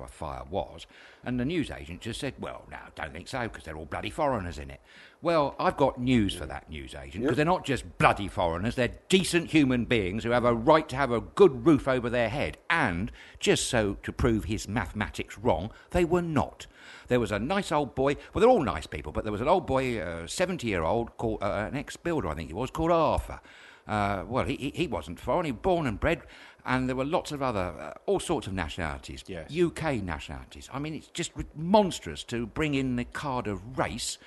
fire was. And the news agent just said, well, no, don't think so, because they're all bloody foreigners in it. Well, I've got news for that news agent, because they're not just bloody foreigners, they're decent human beings who have a right to have a good roof over their head. And, just so to prove his mathematics wrong, they were not. There was a nice old boy, well, they're all nice people, but there was an old boy, a 70-year-old, called an ex-builder, I think he was, called Arthur. Well, he wasn't foreign, he was born and bred, and there were lots of other, all sorts of nationalities, yes. UK nationalities. I mean, it's just monstrous to bring in the card of race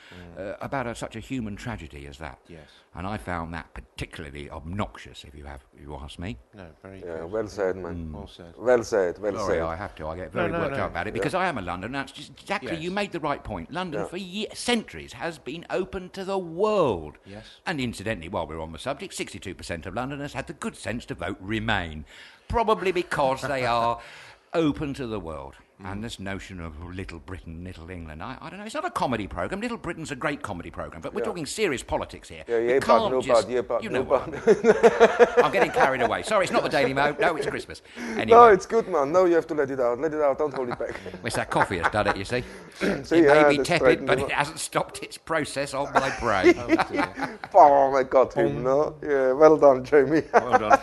about such a human tragedy as that. Yes. And I found that particularly obnoxious, if you ask me. No, very Yeah, good. well said, man. Well said. Well said, well Sorry, said. I have to. I get very worked up about it because I am a Londoner. That's just exactly, Yes. you made the right point. London for centuries has been open to the world. Yes. And incidentally, while we're on the subject, 62% of Londoners had the good sense to vote Remain. Probably because they are open to the world. And this notion of Little Britain, Little England, I don't know, it's not a comedy programme. Little Britain's a great comedy programme, but we're talking serious politics here. Yeah, but you know what? I'm getting carried away. Sorry, it's not the Daily Mo. No, it's Christmas. Anyway. No, it's good, man. No, you have to let it out. Let it out. Don't hold it back. It's that coffee has done it, you see. See, It may be that's tepid, straightened but him it up. hasn't stopped its process on my brain. Oh, I got him, no? Yeah, well done, Jamie. Well done.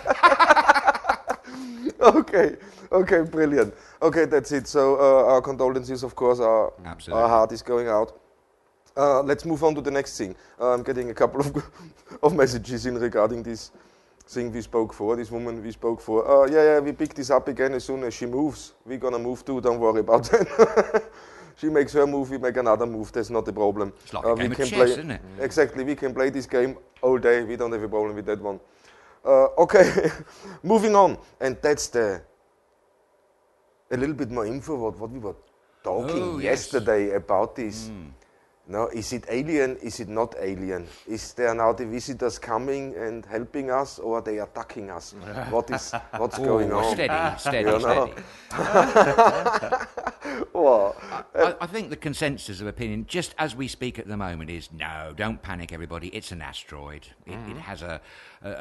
Okay, brilliant. Okay, that's it. So our condolences, of course, our heart is going out. Let's move on to the next thing. I'm getting a couple of messages in regarding this thing we spoke for, this woman we spoke for. We pick this up again as soon as she moves. We're going to move too, don't worry about that. She makes her move, we make another move, that's not a problem. It's like a game of chess, isn't it? Exactly, we can play this game all day, we don't have a problem with that one. Okay, moving on, and that's a little bit more info about what we were talking yesterday about this. No, is it alien? Is it not alien? Is there now the visitors coming and helping us, or are they attacking us? What's going on? Steady. Well, I think the consensus of opinion, just as we speak at the moment, is no, don't panic, everybody. It's an asteroid. It has a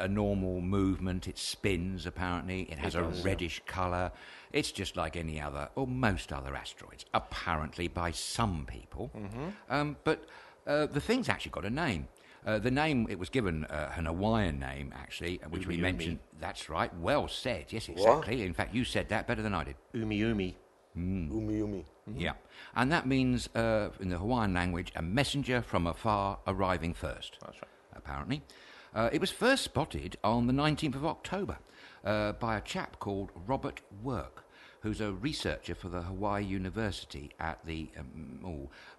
normal movement. It spins, apparently. It has a reddish colour. It's just like any other, or most other asteroids, apparently by some people. But the thing's actually got a name. The name, it was given an Hawaiian name, actually, which we mentioned. That's right. Well said. Yes, exactly. What? In fact, you said that better than I did. Umi. Umi. Yeah. And that means, in the Hawaiian language, a messenger from afar arriving first. That's right. Apparently. It was first spotted on the 19th of October by a chap called Robert Work, who's a researcher for the Hawaii University at the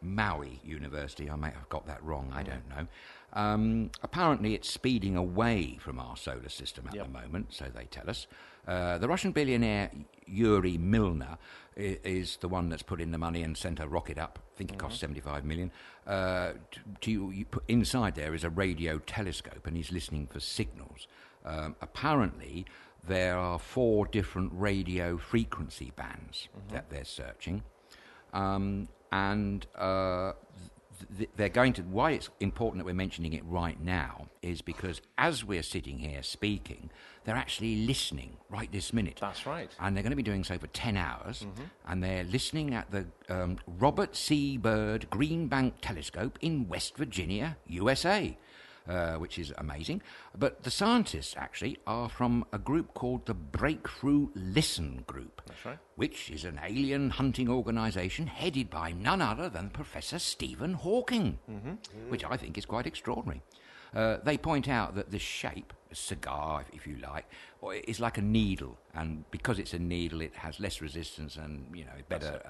Maui University. I may have got that wrong, I don't know. Apparently it's speeding away from our solar system at the moment, so they tell us. The Russian billionaire Yuri Milner is the one that's put in the money and sent a rocket up. I think it cost 75 million. You put inside there is a radio telescope, and he's listening for signals. Apparently, there are 4 different radio frequency bands that they're searching. They're going to... Why it's important that we're mentioning it right now is because as we're sitting here speaking, they're actually listening right this minute. That's right. And they're going to be doing so for 10 hours. And they're listening at the Robert C. Byrd Green Bank Telescope in West Virginia, USA. Which is amazing. But the scientists, actually, are from a group called the Breakthrough Listen Group. That's right. Which is an alien hunting organisation headed by none other than Professor Stephen Hawking, which I think is quite extraordinary. They point out that the shape, a cigar, if you like, is like a needle. And because it's a needle, it has less resistance and, better...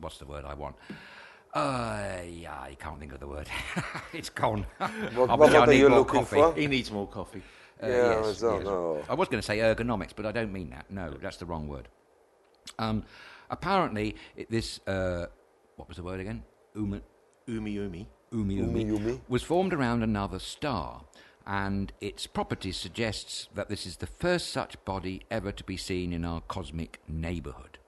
what's the word I want? I can't think of the word. It's gone. What are you looking for? He needs more coffee. Yes. no. I was going to say ergonomics, but I don't mean that. No, that's the wrong word. Apparently, this what was the word again? Umi. Was formed around another star, and its property suggests that this is the first such body ever to be seen in our cosmic neighbourhood.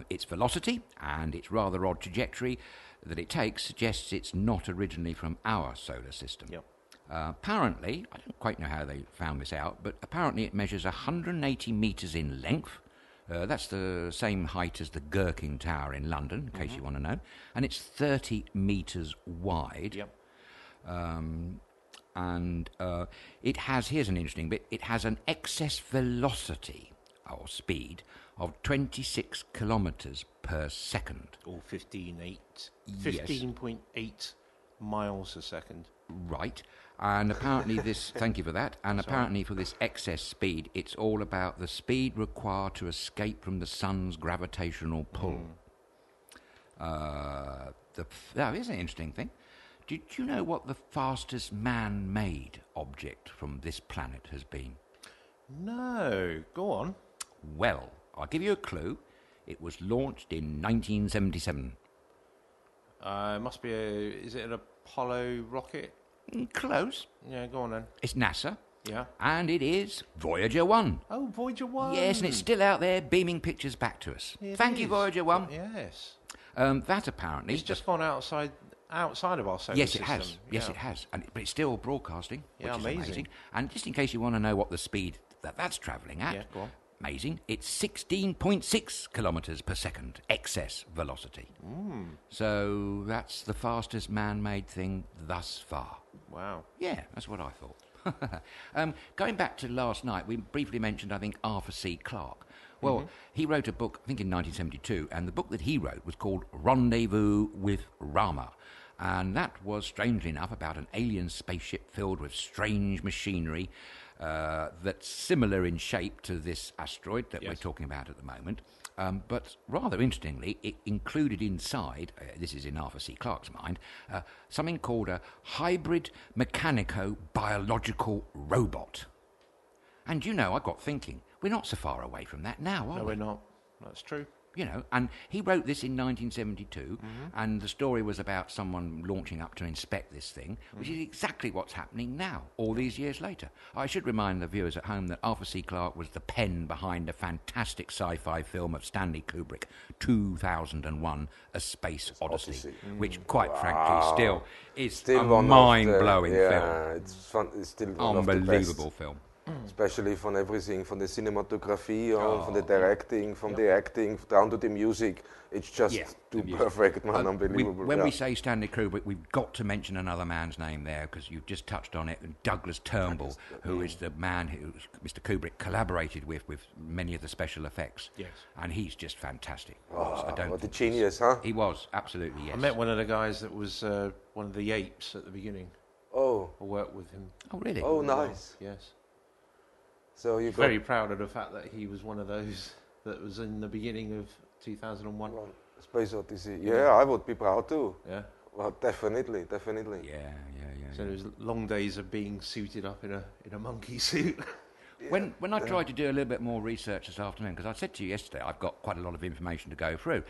Its velocity and its rather odd trajectory that it takes suggests it's not originally from our solar system. Yep. Apparently, I don't quite know how they found this out, but apparently it measures 180 metres in length. That's the same height as the Gherkin Tower in London, in case you want to know. And it's 30 metres wide. Yep. And it has, here's an interesting bit, it has an excess velocity, or speed, of 26 kilometres per second. Or 15.8 miles a second. Right. And apparently this, thank you for that, and apparently for this excess speed, it's all about the speed required to escape from the sun's gravitational pull. That is an interesting thing. Did you know what the fastest man-made object from this planet has been? No, go on. Well, I'll give you a clue. It was launched in 1977. Must be is it an Apollo rocket? Close. Yeah, go on then. It's NASA. Yeah. And it is Voyager 1. Oh, Voyager 1. Yes, and it's still out there beaming pictures back to us. Thank you, Voyager 1. Yes. That apparently... It's just gone outside of our solar yes, system. it has. Yes, it has. But it's still broadcasting, Yeah, which is amazing. amazing. And just in case you want to know what the speed that's travelling at, Yeah, go on. amazing, it's 16.6 kilometres per second, excess velocity. So that's the fastest man-made thing thus far. Wow. Yeah, that's what I thought. Going back to last night, we briefly mentioned, I think, Arthur C. Clarke. Well, he wrote a book, I think in 1972, and the book that he wrote was called Rendezvous with Rama. And that was, strangely enough, about an alien spaceship filled with strange machinery that's similar in shape to this asteroid that we're talking about at the moment. But rather interestingly, it included inside, this is in Arthur C. Clarke's mind, something called a hybrid mechanico-biological robot. And you know, I got thinking, we're not so far away from that now, are we? No, we're not. That's true. You know, and he wrote this in 1972, and the story was about someone launching up to inspect this thing, which is exactly what's happening now, all these years later. I should remind the viewers at home that Arthur C. Clarke was the pen behind a fantastic sci-fi film of Stanley Kubrick, 2001, A Space Odyssey, which, quite frankly, still is a mind-blowing film. Yeah, it's fun. It's still one of the best. Unbelievable film. Especially from everything, from the cinematography, from the directing, from the acting, down to the music. It's just too perfect, man, unbelievable. When we say Stanley Kubrick, we've got to mention another man's name there, because you've just touched on it, Douglas Turnbull, who is the man who Mr. Kubrick collaborated with many of the special effects. Yes. And he's just fantastic. What a genius, huh? He was, absolutely, yes. I met one of the guys that was one of the apes at the beginning. Oh. I worked with him. Oh, really? Oh, nice. Yes. So you very proud of the fact that he was one of those that was in the beginning of 2001. Space Odyssey. Yeah, I would be proud too. Yeah. Well, definitely. Yeah. So there was long days of being suited up in a monkey suit. When I tried to do a little bit more research this afternoon, because I said to you yesterday, I've got quite a lot of information to go through,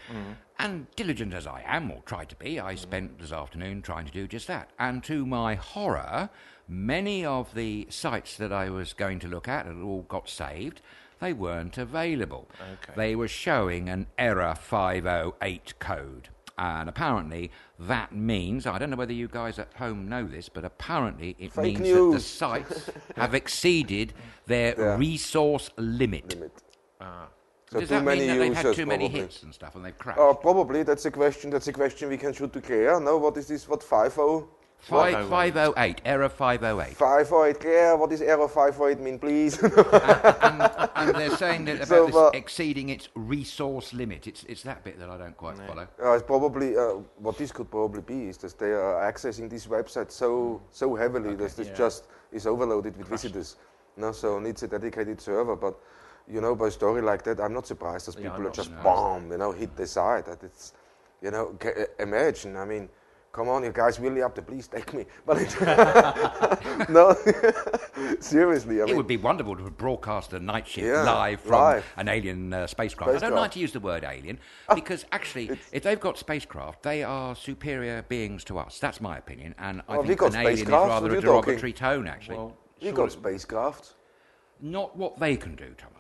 and diligent as I am, or tried to be, I spent this afternoon trying to do just that. And to my horror, many of the sites that I was going to look at had all got saved. They weren't available. Okay. They were showing an error 508 code. And apparently that means, I don't know whether you guys at home know this, but apparently it Fake means news. that the sites have exceeded their resource limit. So Does too that many mean that they've users, had too many probably. hits and stuff and they've crashed? Probably. That's a question we can shoot to Claire. No, what is this? What 50? 508, error 508. 508, Claire, what does error 508 mean, please? and they're saying that about this exceeding its resource limit. It's that bit that I don't quite follow. It's probably what this could probably be is that they are accessing this website so heavily that this just is overloaded with visitors. No, so it needs a dedicated server. But you know, by a story like that, I'm not surprised as people are just hit the site. That it's imagine. I mean, come on, you guys, really up to please take me. But no, Seriously, I mean, It would be wonderful to broadcast a night shift Yeah, live from live. an alien spacecraft. I don't Spacecraft. like to use the word alien because actually, if they've got spacecraft, they are superior beings to us. That's my opinion, and I Well, we think got an alien is spacecraft, rather what a are you talking? derogatory tone. Actually, Well, you got spacecraft. not what they can do, Thomas.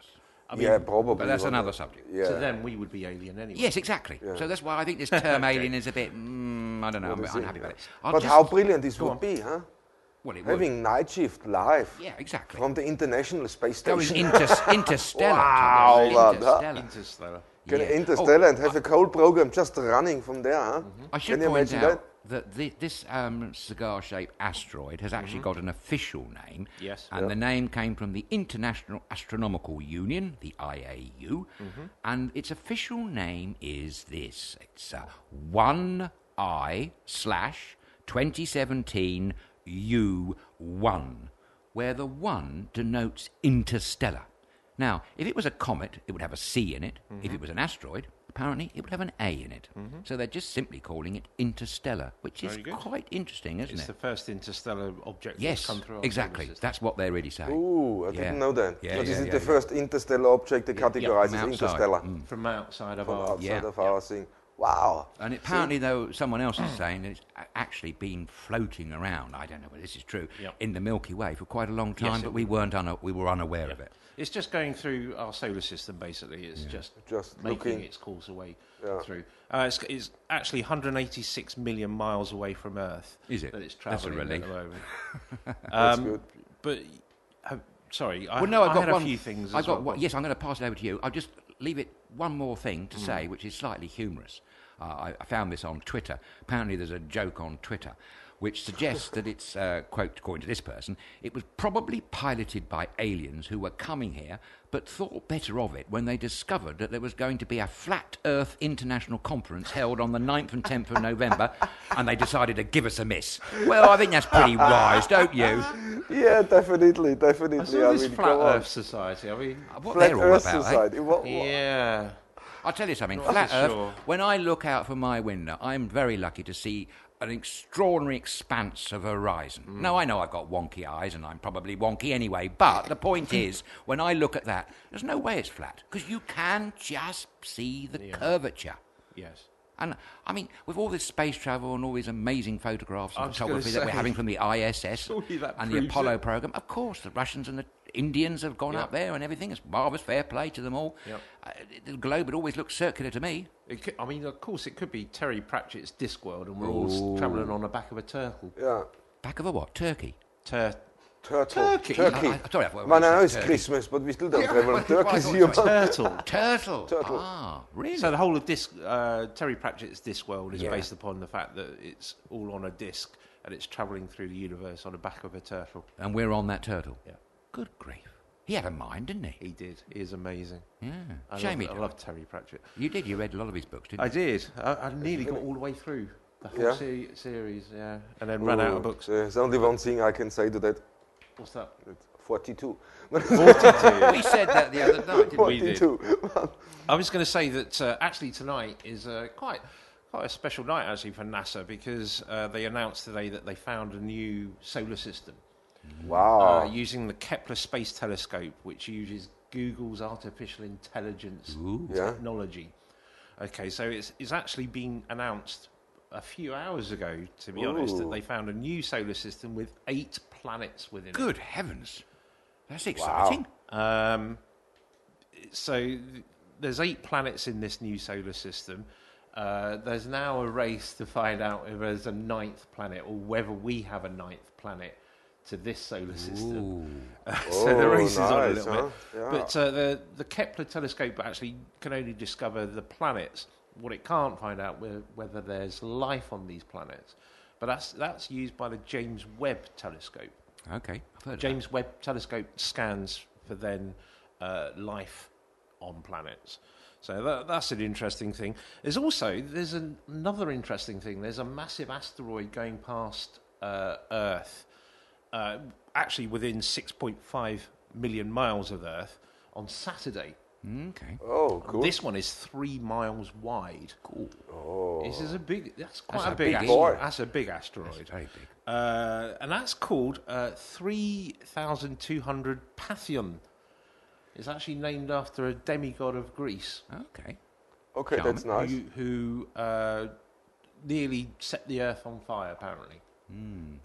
I mean, Yeah, probably. But that's but, another subject. Yeah. to them, we would be alien anyway. Yes, exactly. So that's why I think this term alien is a bit. I don't know. I'm a bit unhappy about it. I'll But just- how brilliant this Go would on. be, huh? Well, it would. Having night shift live Yeah, exactly. from the International Space Going Station. interstellar. Wow, Thomas. man, huh? Interstellar. Interstellar. Can Yeah. Interstellar and have a cold program just running from there, huh? I should Can you point imagine out that this cigar-shaped asteroid has actually got an official name. Yes. And the name came from the International Astronomical Union, the IAU, and its official name is this. It's 1I/2017 U1, where the 1 denotes interstellar. Now, if it was a comet, it would have a C in it. If it was an asteroid, apparently it would have an A in it. So they're just simply calling it interstellar, which is Very good. quite interesting, isn't It's it? the first interstellar object that's Yes, come through our exactly. solar system. That's what they're really saying. Ooh, I Yeah. didn't know that. Yeah, but yeah, is it yeah, the yeah. first interstellar object that categorizes from outside. interstellar From outside of from our... outside Yeah. of our thing? Wow. And apparently, though, someone else is saying that it's actually been floating around, I don't know whether this is true, Yep. in the Milky Way for quite a long time, Yes, but it we were unaware of it. It's just going through our solar system, basically. It's just Just making looking. its course away Yeah. through. It's actually 186 million miles away from Earth. Is it? That it's That's a travelling relief. at the moment. That's good. But, sorry, Well, no, I've I got had one. a few things I've as got well. one, yes, I'm going to pass it over to you. I'll just leave it one more thing to say, which is slightly humorous. I found this on Twitter. Apparently, there's a joke on Twitter which suggests that it's, quote, according to this person, it was probably piloted by aliens who were coming here but thought better of it when they discovered that there was going to be a Flat Earth International Conference held on the 9th and 10th of November, and they decided to give us a miss. Well, I think that's pretty wise, don't you? Yeah, definitely. I saw this mean, Flat come on. Earth Society. I mean, What Flat they're all Earth about, eh? Society. What? yeah. I'll tell you something. Not Flat so Earth, sure. when I look out from my window, I'm very lucky to see an extraordinary expanse of horizon. Now, I know I've got wonky eyes, and I'm probably wonky anyway, but the point is, when I look at that, there's no way it's flat, because you can just see the curvature. Yes. And, I mean, with all this space travel and all these amazing photographs I and was gonna photography that we're say, having from the ISS surely that and the proves Apollo it. program, of course, the Russians and the Indians have gone Yeah. up there and everything. It's marvellous, fair play to them all. Yep. The globe had always looked circular to me. It could, I mean, of course, it could be Terry Pratchett's Discworld, and we're all travelling on the back of a turtle. Yeah. Back of a what? Turkey? Turtle. Turkey? Sorry, I thought Well, now you it's said turkey. Christmas, but we still don't travel on Well, I turkeys thought here. it was Turtle. Turtle. Turtle. Ah, really? So the whole of Terry Pratchett's Discworld is Yeah. based upon the fact that it's all on a disc and it's travelling through the universe on the back of a turtle. And we're on that turtle? Yeah. Good grief. He had a mind, didn't he? He did. He is amazing. Yeah. I Shame he love, I died. love Terry Pratchett. You did. You read a lot of his books, didn't I you? did. I nearly got all the way through the whole Yeah? series, yeah, and then ran out of books. There's only one thing I can say to that. What's that? It's 42. 42. We said that the other night, didn't we? did. 42. I was going to say that actually tonight is quite a special night actually for NASA because they announced today that they found a new solar system Wow. using the Kepler Space Telescope, which uses Google's artificial intelligence Yeah. technology. Okay, so it's actually been announced a few hours ago, to be honest, that Ooh. they found a new solar system with 8 planets within Good heavens. That's exciting. it. So there's 8 planets in this new solar system. There's now a race to find out if there's a 9th planet or whether we have a 9th planet to this solar system. So the race is on a nice, little huh? bit. Yeah. But the Kepler telescope actually can only discover the planets. What it can't find out whether there's life on these planets. But that's used by the James Webb telescope. Okay. I've heard of James Webb telescope scans for then life on planets. So that's an interesting thing. There's another interesting thing. There's a massive asteroid going past Earth, actually within 6.5 million miles of Earth on Saturday. Okay. Oh, cool. This one is 3 miles wide. Cool. Oh. This is That's quite a a big big boy. That's a big asteroid. It's very big. And that's called 3,200 Pantheon. It's actually named after a demigod of Greece Okay. Okay, that's nice. who nearly set the Earth on fire, apparently.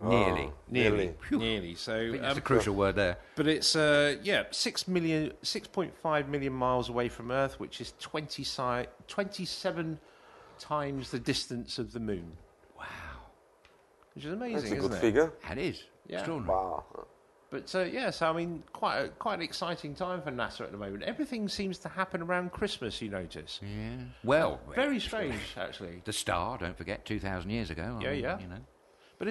Nearly. Nearly. Nearly. I So, think that's a crucial word there. but it's 6.5 million miles away from Earth, which is 27 times the distance of the Moon. Wow. Which is amazing, That's a isn't good it? figure. That is. Yeah. Extraordinary. Wow. But so I mean, quite an exciting time for NASA at the moment. Everything seems to happen around Christmas. You notice? Yeah. Well, Very strange, actually. the star, don't forget, 2,000 years ago. Yeah, yeah. You know. But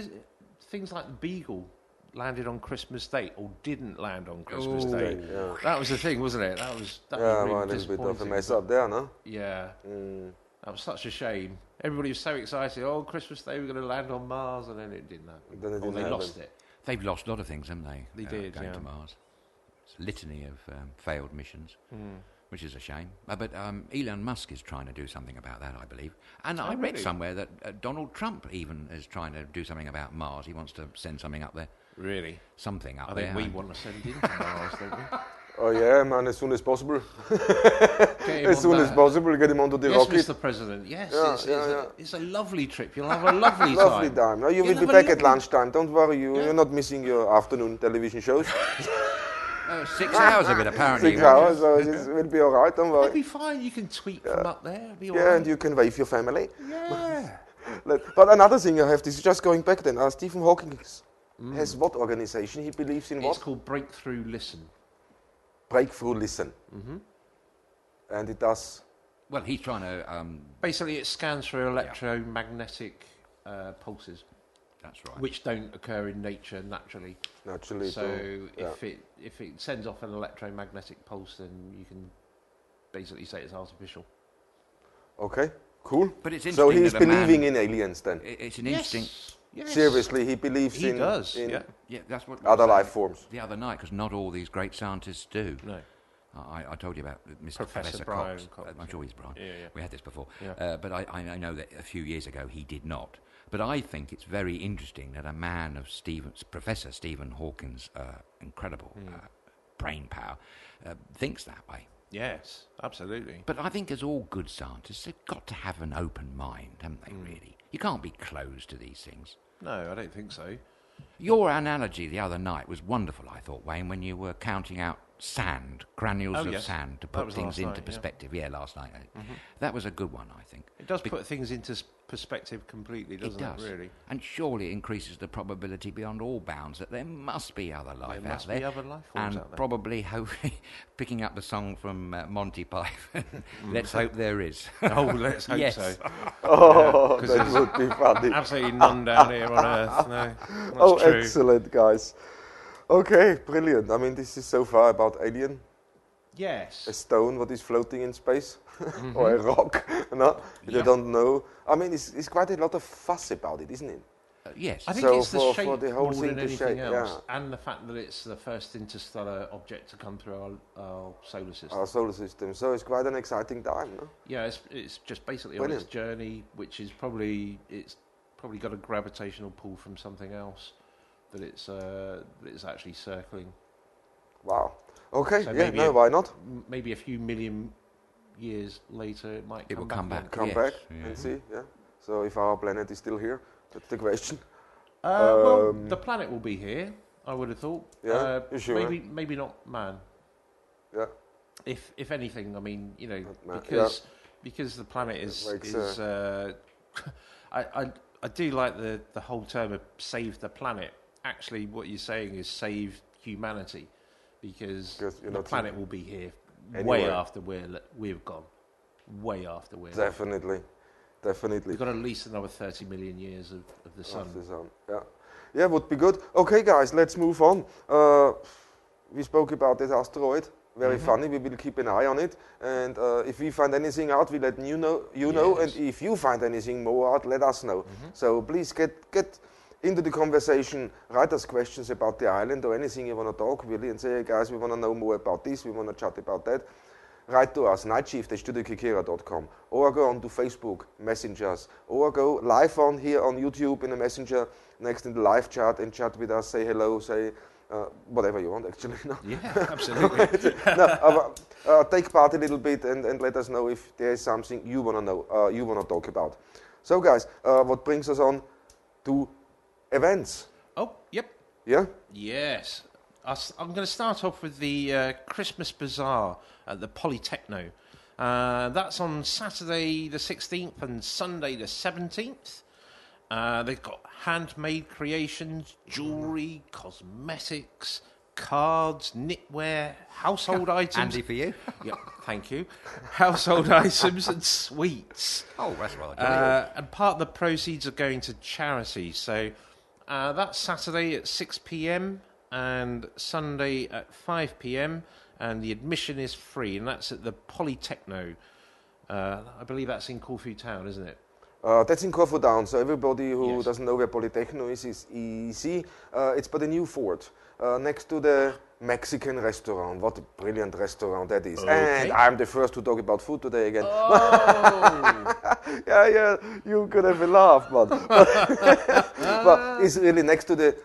things like the Beagle landed on Christmas Day or didn't land on Christmas Oh. Day. Yeah. That was the thing, wasn't it? That was Yeah, really well, a little bit of a disappointing, mess but- up there, no? Yeah, Mm. that was such a shame. Everybody was so excited. Oh, Christmas Day, we're going to land on Mars, and then it didn't happen. Then it Or didn't they happen. lost it. They've lost a lot of things, haven't they? They did, going yeah. to Mars. It's a litany of failed missions, Mm. which is a shame. But Elon Musk is trying to do something about that, I believe. And I read really? somewhere that Donald Trump even is trying to do something about Mars. He wants to send something up there. Really? Something up I there. think we want to send it into Mars, don't we? Oh yeah, man, as soon as possible. Get him As on soon as that. possible, get him onto the Yes, rocket. Mr. President. Yes, Yeah, it's, it's a lovely trip. You'll have a lovely time. Lovely time. No, you You'll will be have a back at lovely- lunchtime. Don't worry, you're not missing your afternoon television shows. 6 hours of it, apparently. 6 hours, so it will be all right. Don't It'll worry. be fine. You can tweet from up there. It'll be all Yeah, right. and you can wave your family. Yeah. But another thing I have, this is just going back then. Stephen Hawking has what organization? He believes in It's what? called Breakthrough Listen. Breakthrough Listen. Mm-hmm. And it does. Well, he's trying to... Basically, it scans for electromagnetic pulses, that's right. which don't occur in nature naturally. Naturally. So yeah. if it sends off an electromagnetic pulse, then you can basically say it's artificial. Okay, cool. But it's So interesting he's that a man- believing in aliens then. It's an interesting... Yes. Seriously, he believes He in, does. in Yeah. Yeah, that's what... other life forms. The other night, because not all these great scientists do. No. I told you about Mr. Professor Professor Brian Cox. Cox, I'm sure he's Brian. Yeah, yeah. We had this before. Yeah. But I know that a few years ago he did not. But I think it's very interesting that a man of Professor Stephen Hawking's incredible brain power thinks that way. Yes, absolutely. But I think as all good scientists, they've got to have an open mind, haven't they, really? You can't be closed to these things. No, I don't think so. Your analogy the other night was wonderful, I thought, Wayne, when you were counting out granules of yes. sand to That put was things last into night, yeah. perspective. Yeah, last night. That was a good one, I think. It does put things into perspective completely, doesn't it? does. Really. And surely it increases the probability beyond all bounds that there must be other life There out must there. be other life forms and out there. probably, hopefully, picking up the song from Monty Python, let's hope there is. Oh, let's hope Yes. so. Oh, 'cause that there's would be funny. Absolutely none down here on Earth. No, that's Oh, true. excellent, guys. Okay, brilliant. I mean, this is so far about alien. Yes. A stone what is floating in space, or a rock. No, you Yeah. don't know. I mean, it's quite a lot of fuss about it, isn't it? Yes. I think So it's the for shape the whole more thing than to anything shape, else, and the fact that it's the first interstellar object to come through our solar system. Our solar system. So it's quite an exciting time, no? Yeah, it's just basically on its Brilliant. journey, which is probably got a gravitational pull from something else that it's actually circling. Wow. Okay, So yeah, maybe no, why not? Maybe a few million years later, it might It will come back. Come Yes, back yeah. and see, yeah. So if our planet is still here, that's the question. Well, the planet will be here. I would have thought. Yeah, you sure? Maybe not man. Yeah. If anything, I mean, you know, Not man, because the planet is Makes, I do like the whole term of save the planet. Actually, what you're saying is save humanity, because Because you're the not planet will be here way Anyway. after we've gone, way after we're. Definitely. We've got at least another 30 million years of the sun. Of the sun. Yeah. Yeah, would be good. Okay, guys, let's move on. We spoke about this asteroid. Very funny. We will keep an eye on it, and if we find anything out, we let you know. And Yes. if you find anything more out, let us know. So please get into the conversation. Write us questions about the island or anything you want to talk really, and say, hey guys, we want to know more about this. We want to chat about that. write to us, Nightshift at StudioKerkyra.com, or go on to Facebook, Messengers, or go live on here on YouTube in a Messenger, next in the live chat, and chat with us, say hello, say whatever you want actually. No? Yeah, absolutely. Take part a little bit and let us know if there is something you want to know, you want to talk about. So guys, what brings us on to events? Oh, yep. Yeah? Yes. I'm going to start off with the Christmas Bazaar at the Polytechno. That's on Saturday the 16th and Sunday the 17th. They've got handmade creations, jewellery, cosmetics, cards, knitwear, household items. Handy for you. Yeah, thank you. Household items and sweets. Oh, that's rather jolly. And part of the proceeds are going to charity. So that's Saturday at 6 p.m. and Sunday at 5 p.m. and the admission is free, and that's at the Polytechno. I believe that's in Corfu town, isn't it? That's in Corfu town, so everybody who doesn't know where Polytechno is easy. It's by the new fort, next to the Mexican restaurant. What a brilliant restaurant that is. Okay. And I'm the first to talk about food today again. Oh! Yeah, you could have a laugh, but but it's really next to the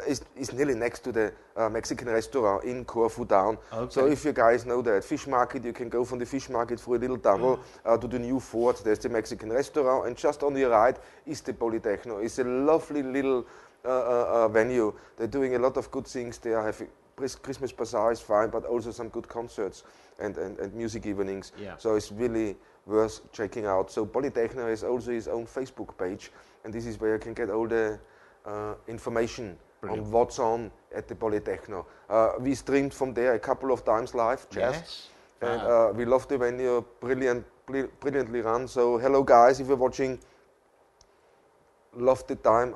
it's nearly next to the Mexican restaurant in Corfu town. Okay. So if you guys know that fish market, you can go from the fish market for a little tunnel to the new fort. There's the Mexican restaurant, and just on the right is the Polytechno. It's a lovely little venue. They're doing a lot of good things. They are having Christmas bazaar is fine, but also some good concerts and music evenings. Yeah. So it's really worth checking out. So Polytechno has also his own Facebook page, and this is where you can get all the information on what's on at the Polytechno. We streamed from there a couple of times live, Yes. and we love the venue, brilliantly run. So hello guys, if you're watching, loved the time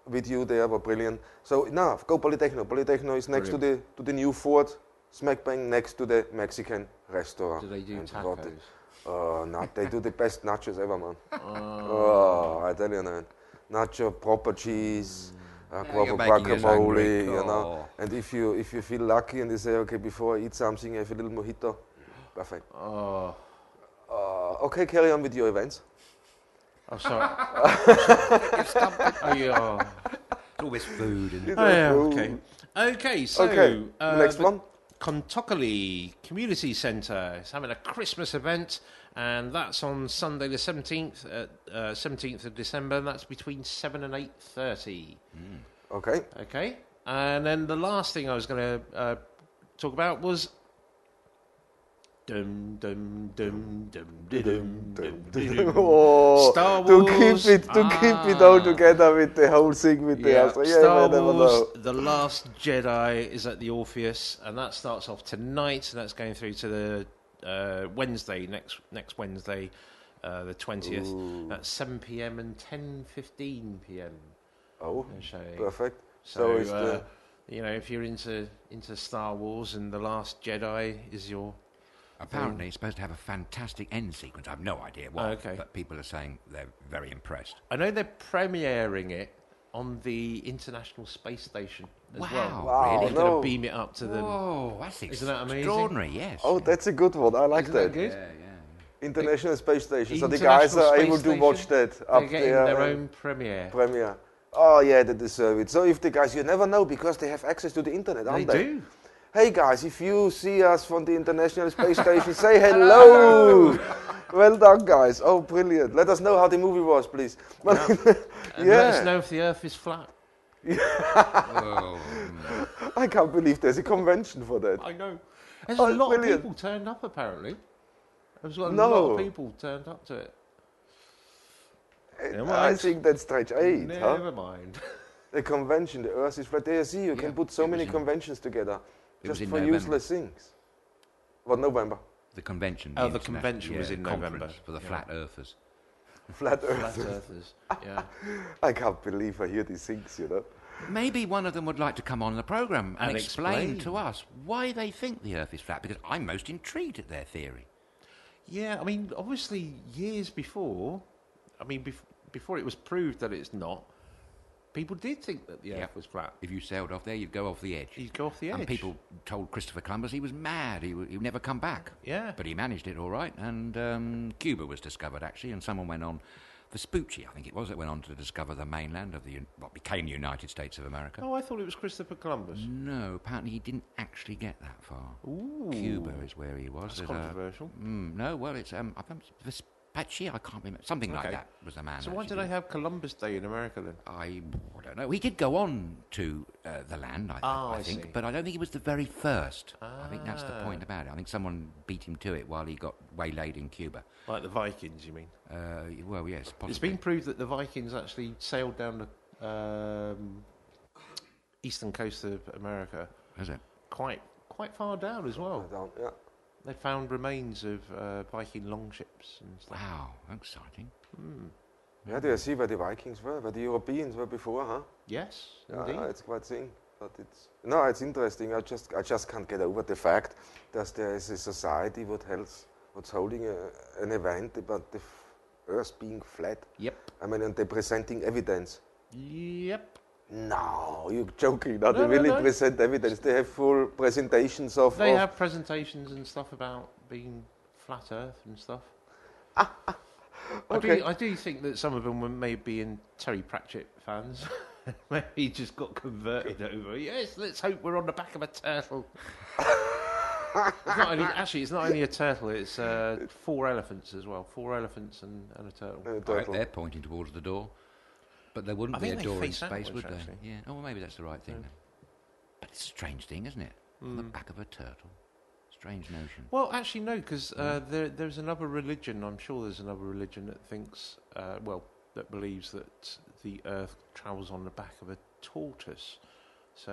with you there, were brilliant. So now go Polytechno. Polytechno is next to the new fort, smack bang next to the Mexican restaurant. Do they do And tacos? they do the best nachos ever, man. Oh, I tell you, man. Nacho, proper cheese, proper you're making us hungry. guacamole, you know. Oh. And if you feel lucky and they say, okay, before I eat something, I have a little mojito, perfect. Oh, Okay, carry on with your events. I'm sorry. Oh, yeah. It's always food. And Oh, yeah, okay. Okay, so Okay, the next one. Contockley Community Centre is having a Christmas event, and that's on Sunday the 17th, 17th of December, and that's between 7 and 8:30. Okay. Okay, and then the last thing I was going to talk about was Oh, Star to Wars. keep it all together with the whole thing with the Astra. Yeah, Star you never Wars, know. The Last Jedi is at the Orpheus, and that starts off tonight, and that's going through to the Wednesday, next Wednesday, the 20th, at 7 p.m. and 10:15 p.m. Oh, they're showing. perfect. So, is the you know, if you're into Star Wars and The Last Jedi is your... apparently, it's supposed to have a fantastic end sequence. I've no idea why, Okay. but people are saying they're very impressed. I know they're premiering it on the International Space Station as well. Wow, They're no. going to beam it up to the... Oh, that's Isn't that amazing? extraordinary, yes. Oh, that's a good one. I like Isn't that. that good? Yeah. International Space Station. So the guys International are Space able to watch Station. that up They're getting there. their and own premiere. premiere. Oh yeah, they deserve it. So if the guys, you never know because they have access to the internet, They aren't they? do. Hey guys, if you see us from the International Space Station, say hello. Well done, guys. Oh, brilliant. Let us know how the movie was, please. And let us know if the Earth is flat. Oh, I can't believe there's a convention for that. I know. There's Oh, a lot brilliant. of people turned up, apparently. There's a lot No. of people turned up to it. Never I mind. think that's stretch 8, huh? Never mind. The convention, the Earth is flat. There, see, you can put so it was many in- conventions together it was just in for November. useless things. What, November? the convention. Oh, the international- convention was in conference November. for the Yeah. flat earthers. Flat Flat Earth. Earthers. Yeah. I can't believe I hear these things, you know. Maybe one of them would like to come on the programme and And explain explain. to us why they think the Earth is flat, because I'm most intrigued at their theory. Yeah, I mean, obviously, years before, before it was proved that it's not, People did think that the Earth was flat. If you sailed off there, you'd go off the edge. You'd go off the edge. And people told Christopher Columbus he was mad. He'd never come back. Yeah. But he managed it all right. And Cuba was discovered, actually, and someone went on, Vespucci, I think it was, that went on to discover the mainland of what became the United States of America. Oh, I thought it was Christopher Columbus. No, apparently he didn't actually get that far. Ooh. Cuba is where he was. That's controversial. No, well, it's Vespucci, I can't remember. Something like that was the man. So why did they have Columbus Day in America then? I don't know. He did go on to the land, I think, see. but I don't think he was the very first. I think that's the point about it. I think someone beat him to it while he got waylaid in Cuba. Like the Vikings, you mean? Well, yes, possibly. It's been proved that the Vikings actually sailed down the eastern coast of America. Is it? Quite far down as well. Yeah. They found remains of Viking longships and stuff. Wow, exciting. Yeah, do you see where the Vikings were, where the Europeans were before, huh? Yes, Yeah, indeed. it's quite thing. But it's interesting. I just can't get over the fact that there is a society what's holding an event about the Earth being flat. Yep. I mean, and they're presenting evidence. Yep. No, you're joking. No, they really present evidence. They have full presentations of. They have presentations and stuff about being flat Earth and stuff. Okay. I do think that some of them were maybe in Terry Pratchett fans. Maybe he just got converted over. Yes, let's hope we're on the back of a turtle. It's not only a turtle, it's 4 elephants as well. 4 elephants and a turtle. I think they're pointing towards the door. But there wouldn't be a door in space, would there? Actually. Yeah. Oh, well, maybe that's the right thing then. But it's a strange thing, isn't it? On the back of a turtle. Strange notion. Well, actually, no, because there's another religion. I'm sure there's another religion that thinks, that believes that the Earth travels on the back of a tortoise. So,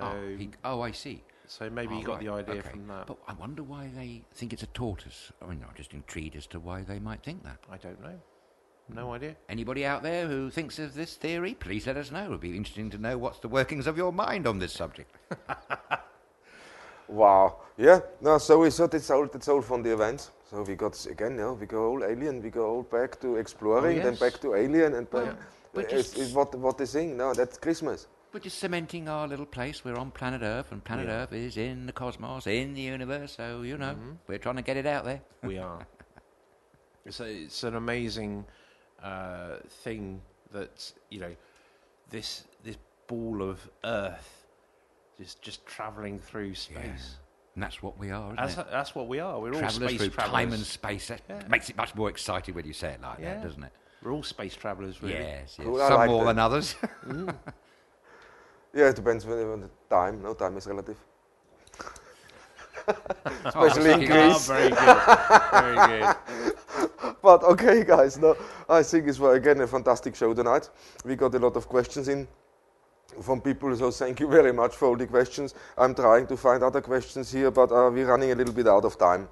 I see. So maybe he got the idea from that. But I wonder why they think it's a tortoise. I mean, I'm just intrigued as to why they might think that. I don't know. No idea. Anybody out there who thinks of this theory, please let us know. It would be interesting to know what's the workings of your mind on this subject. Wow. Yeah. No. So we thought it's all from the events. So we got again. We go all alien. We go all back to exploring, then back to alien, and back. It's what they sing. No, that's Christmas. We're just cementing our little place. We're on planet Earth, and planet Earth is in the cosmos, in the universe. So we're trying to get it out there. We are. It's an amazing thing that this ball of Earth is just travelling through space. Yeah. And that's what we are, isn't it? That's what we are. We're all Travellers space through travellers. time and space. That makes it much more exciting when you say it like that, doesn't it? We're all space travellers, really. Yes. Cool, Some like more that. than others. Yeah, it depends on the time. No, time is relative. Especially in Greece. Very good. Very good. But okay, guys, no, I think it's again a fantastic show tonight. We got a lot of questions in from people, so thank you very much for all the questions. I'm trying to find other questions here, but we're running a little bit out of time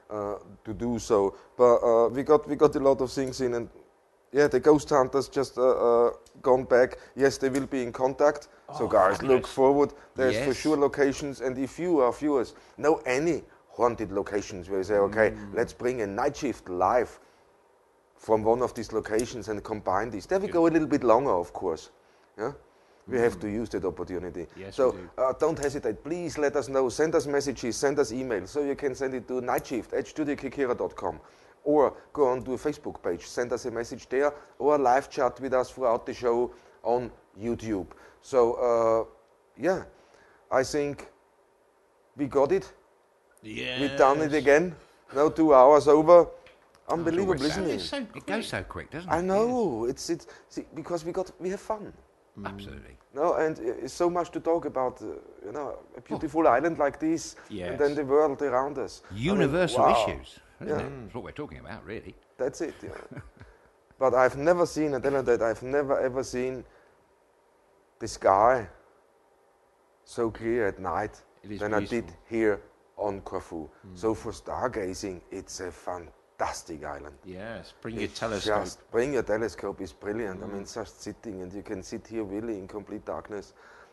to do so. But we got a lot of things in, and the ghost hunters just gone back. Yes, they will be in contact. So guys, look forward. There's for sure locations, and if you are viewers know any haunted locations where you say, okay, let's bring a night shift live from one of these locations and combine these. Then we go a little bit longer, of course. Yeah, we have to use that opportunity. Yes, so we do. don't hesitate. Please let us know. Send us messages. Send us emails. So you can send it to nightshift@StudioKerkyra.com. Or go on to a Facebook page, send us a message there, or live chat with us throughout the show on YouTube. So, I think we got it. Yeah. We've done it again. Now 2 hours over. Unbelievable, isn't it? So It goes so quick, doesn't it? I know. It's because we have fun. Absolutely. No, and it's so much to talk about. A beautiful island like this, and then the world around us. Universal issues, isn't Yeah. it? That's what we're talking about, really. That's it. Yeah. But I've never seen, I tell you that, I've never ever seen the sky so clear at night than I did here on Corfu. So for stargazing, it's a fantastic island. Yes, bring your telescope. Just bring your telescope. It's brilliant. I mean, just sitting, and you can sit here really in complete darkness,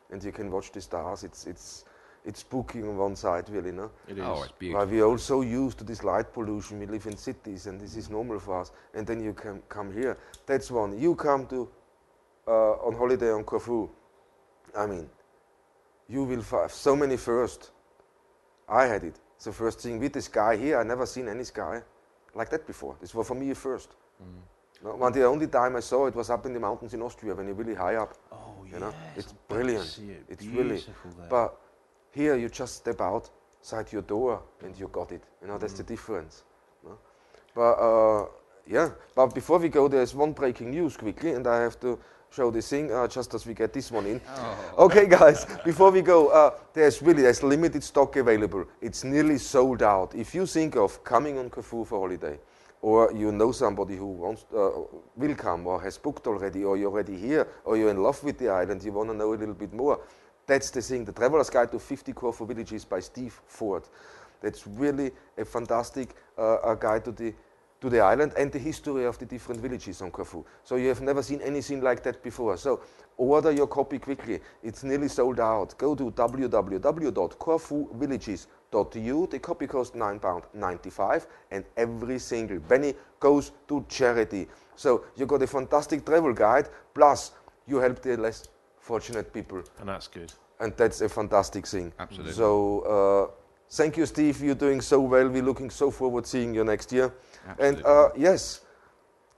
and you can watch the stars. It's spooky on one side, really, no? It is. Oh, it's beautiful. But we're all so used to this light pollution. We live in cities, and this is normal for us. And then you can come here. That's one. You come to on holiday on Corfu, I mean, you will find so many first. I had it. It's the first thing with the sky here. I never seen any sky like that before. This was for me a first. No, well, the only time I saw it was up in the mountains in Austria when you're really high up. Oh, you know, yes, it's brilliant. It's really. there. But here you just step outside your door and you got it. You know, that's the difference. No? But yeah. But before we go, there's one breaking news quickly, and I have to show this thing just as we get this one in. Oh. Okay, guys. Before we go, there's limited stock available. It's nearly sold out. If you think of coming on Corfu for holiday, or you know somebody who wants will come or has booked already, or you're already here, or you're in love with the island, you want to know a little bit more, that's the thing. The Traveler's Guide to 50 Corfu Villages by Steve Ford. That's really a fantastic guide to the island and the history of the different villages on Corfu. So you have never seen anything like that before. So order your copy quickly. It's nearly sold out. Go to www.corfuvillages.eu. The copy costs £9.95, and every single penny goes to charity. So you got a fantastic travel guide, plus you help the less fortunate people. And that's good. And that's a fantastic thing. Absolutely. So thank you, Steve. You're doing so well. We're looking so forward to seeing you next year. Absolutely. And yes,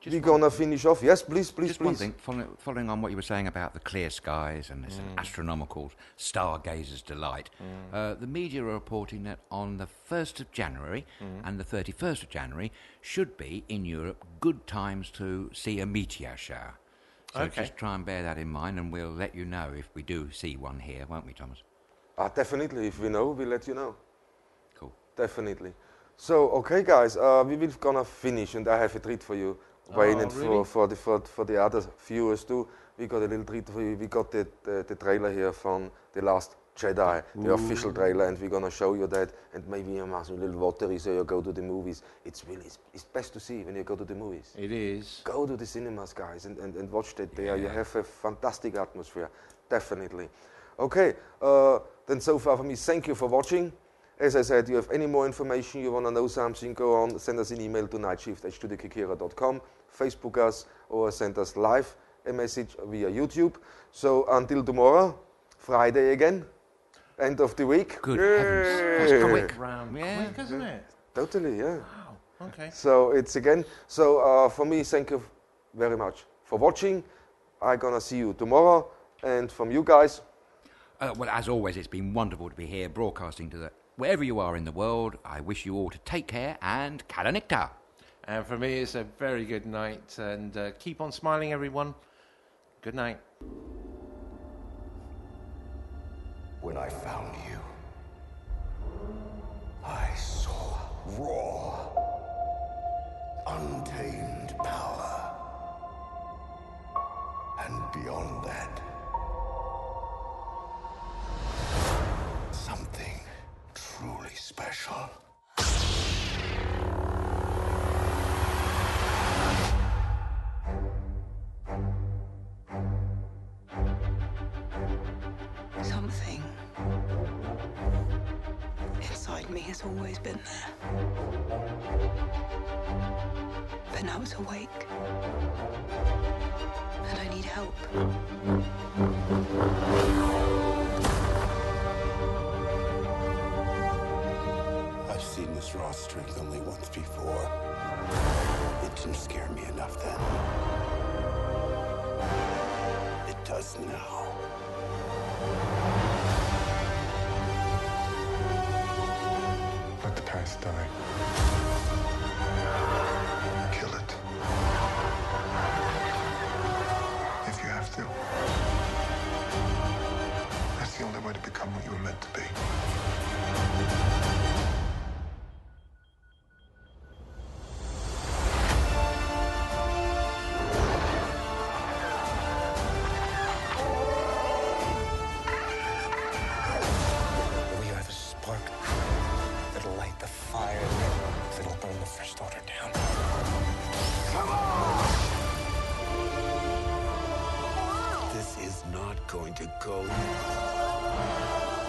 we're going to finish off. Yes, please. Just one thing, following on what you were saying about the clear skies and this astronomical stargazer's delight, the media are reporting that on the 1st of January and the 31st of January should be, in Europe, good times to see a meteor shower. So just try and bear that in mind, and we'll let you know if we do see one here, won't we, Thomas? Definitely. If we know, we'll let you know. Cool. Definitely. So, okay, guys, we will gonna finish, and I have a treat for you. Waiting really? for the other viewers too. We got a little treat for you. We got the trailer here from The Last Jedi, the official trailer, and we're gonna show you that. And maybe you must a little watery, so you go to the movies. It's best to see when you go to the movies. It is. Go to the cinemas, guys, and watch that there. You have a fantastic atmosphere, definitely. Okay, then so far for me, thank you for watching. As I said, you have any more information, you want to know something, go on, send us an email to nightshift@studiokerkyra.com, Facebook us, or send us live a message via YouTube. So until tomorrow, Friday again, end of the week. Good heavens. That's quick. Round Yeah. quick, isn't it? Totally, yeah. Wow. Okay. So it's again. So for me, thank you very much for watching. I'm going to see you tomorrow. And from you guys. Well, as always, it's been wonderful to be here broadcasting to wherever you are in the world. I wish you all to take care and Kalanikta. And for me, it's a very good night. And keep on smiling, everyone. Good night. When I found you, I saw raw, untamed power. And beyond that, something truly special. Something inside me has always been there. But now it's awake. And I need help. I've seen this raw strength only once before. It didn't scare me enough then. It does now. Let the past die. Kill it. If you have to. That's the only way to become what you were meant to be. We are the spark that'll light the fire that'll burn the First Order down. Come on! This is not going to go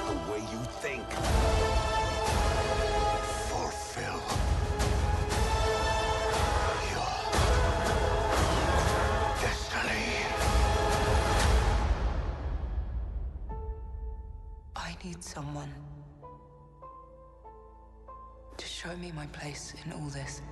the way you think. Fulfill your destiny. Show me my place in all this.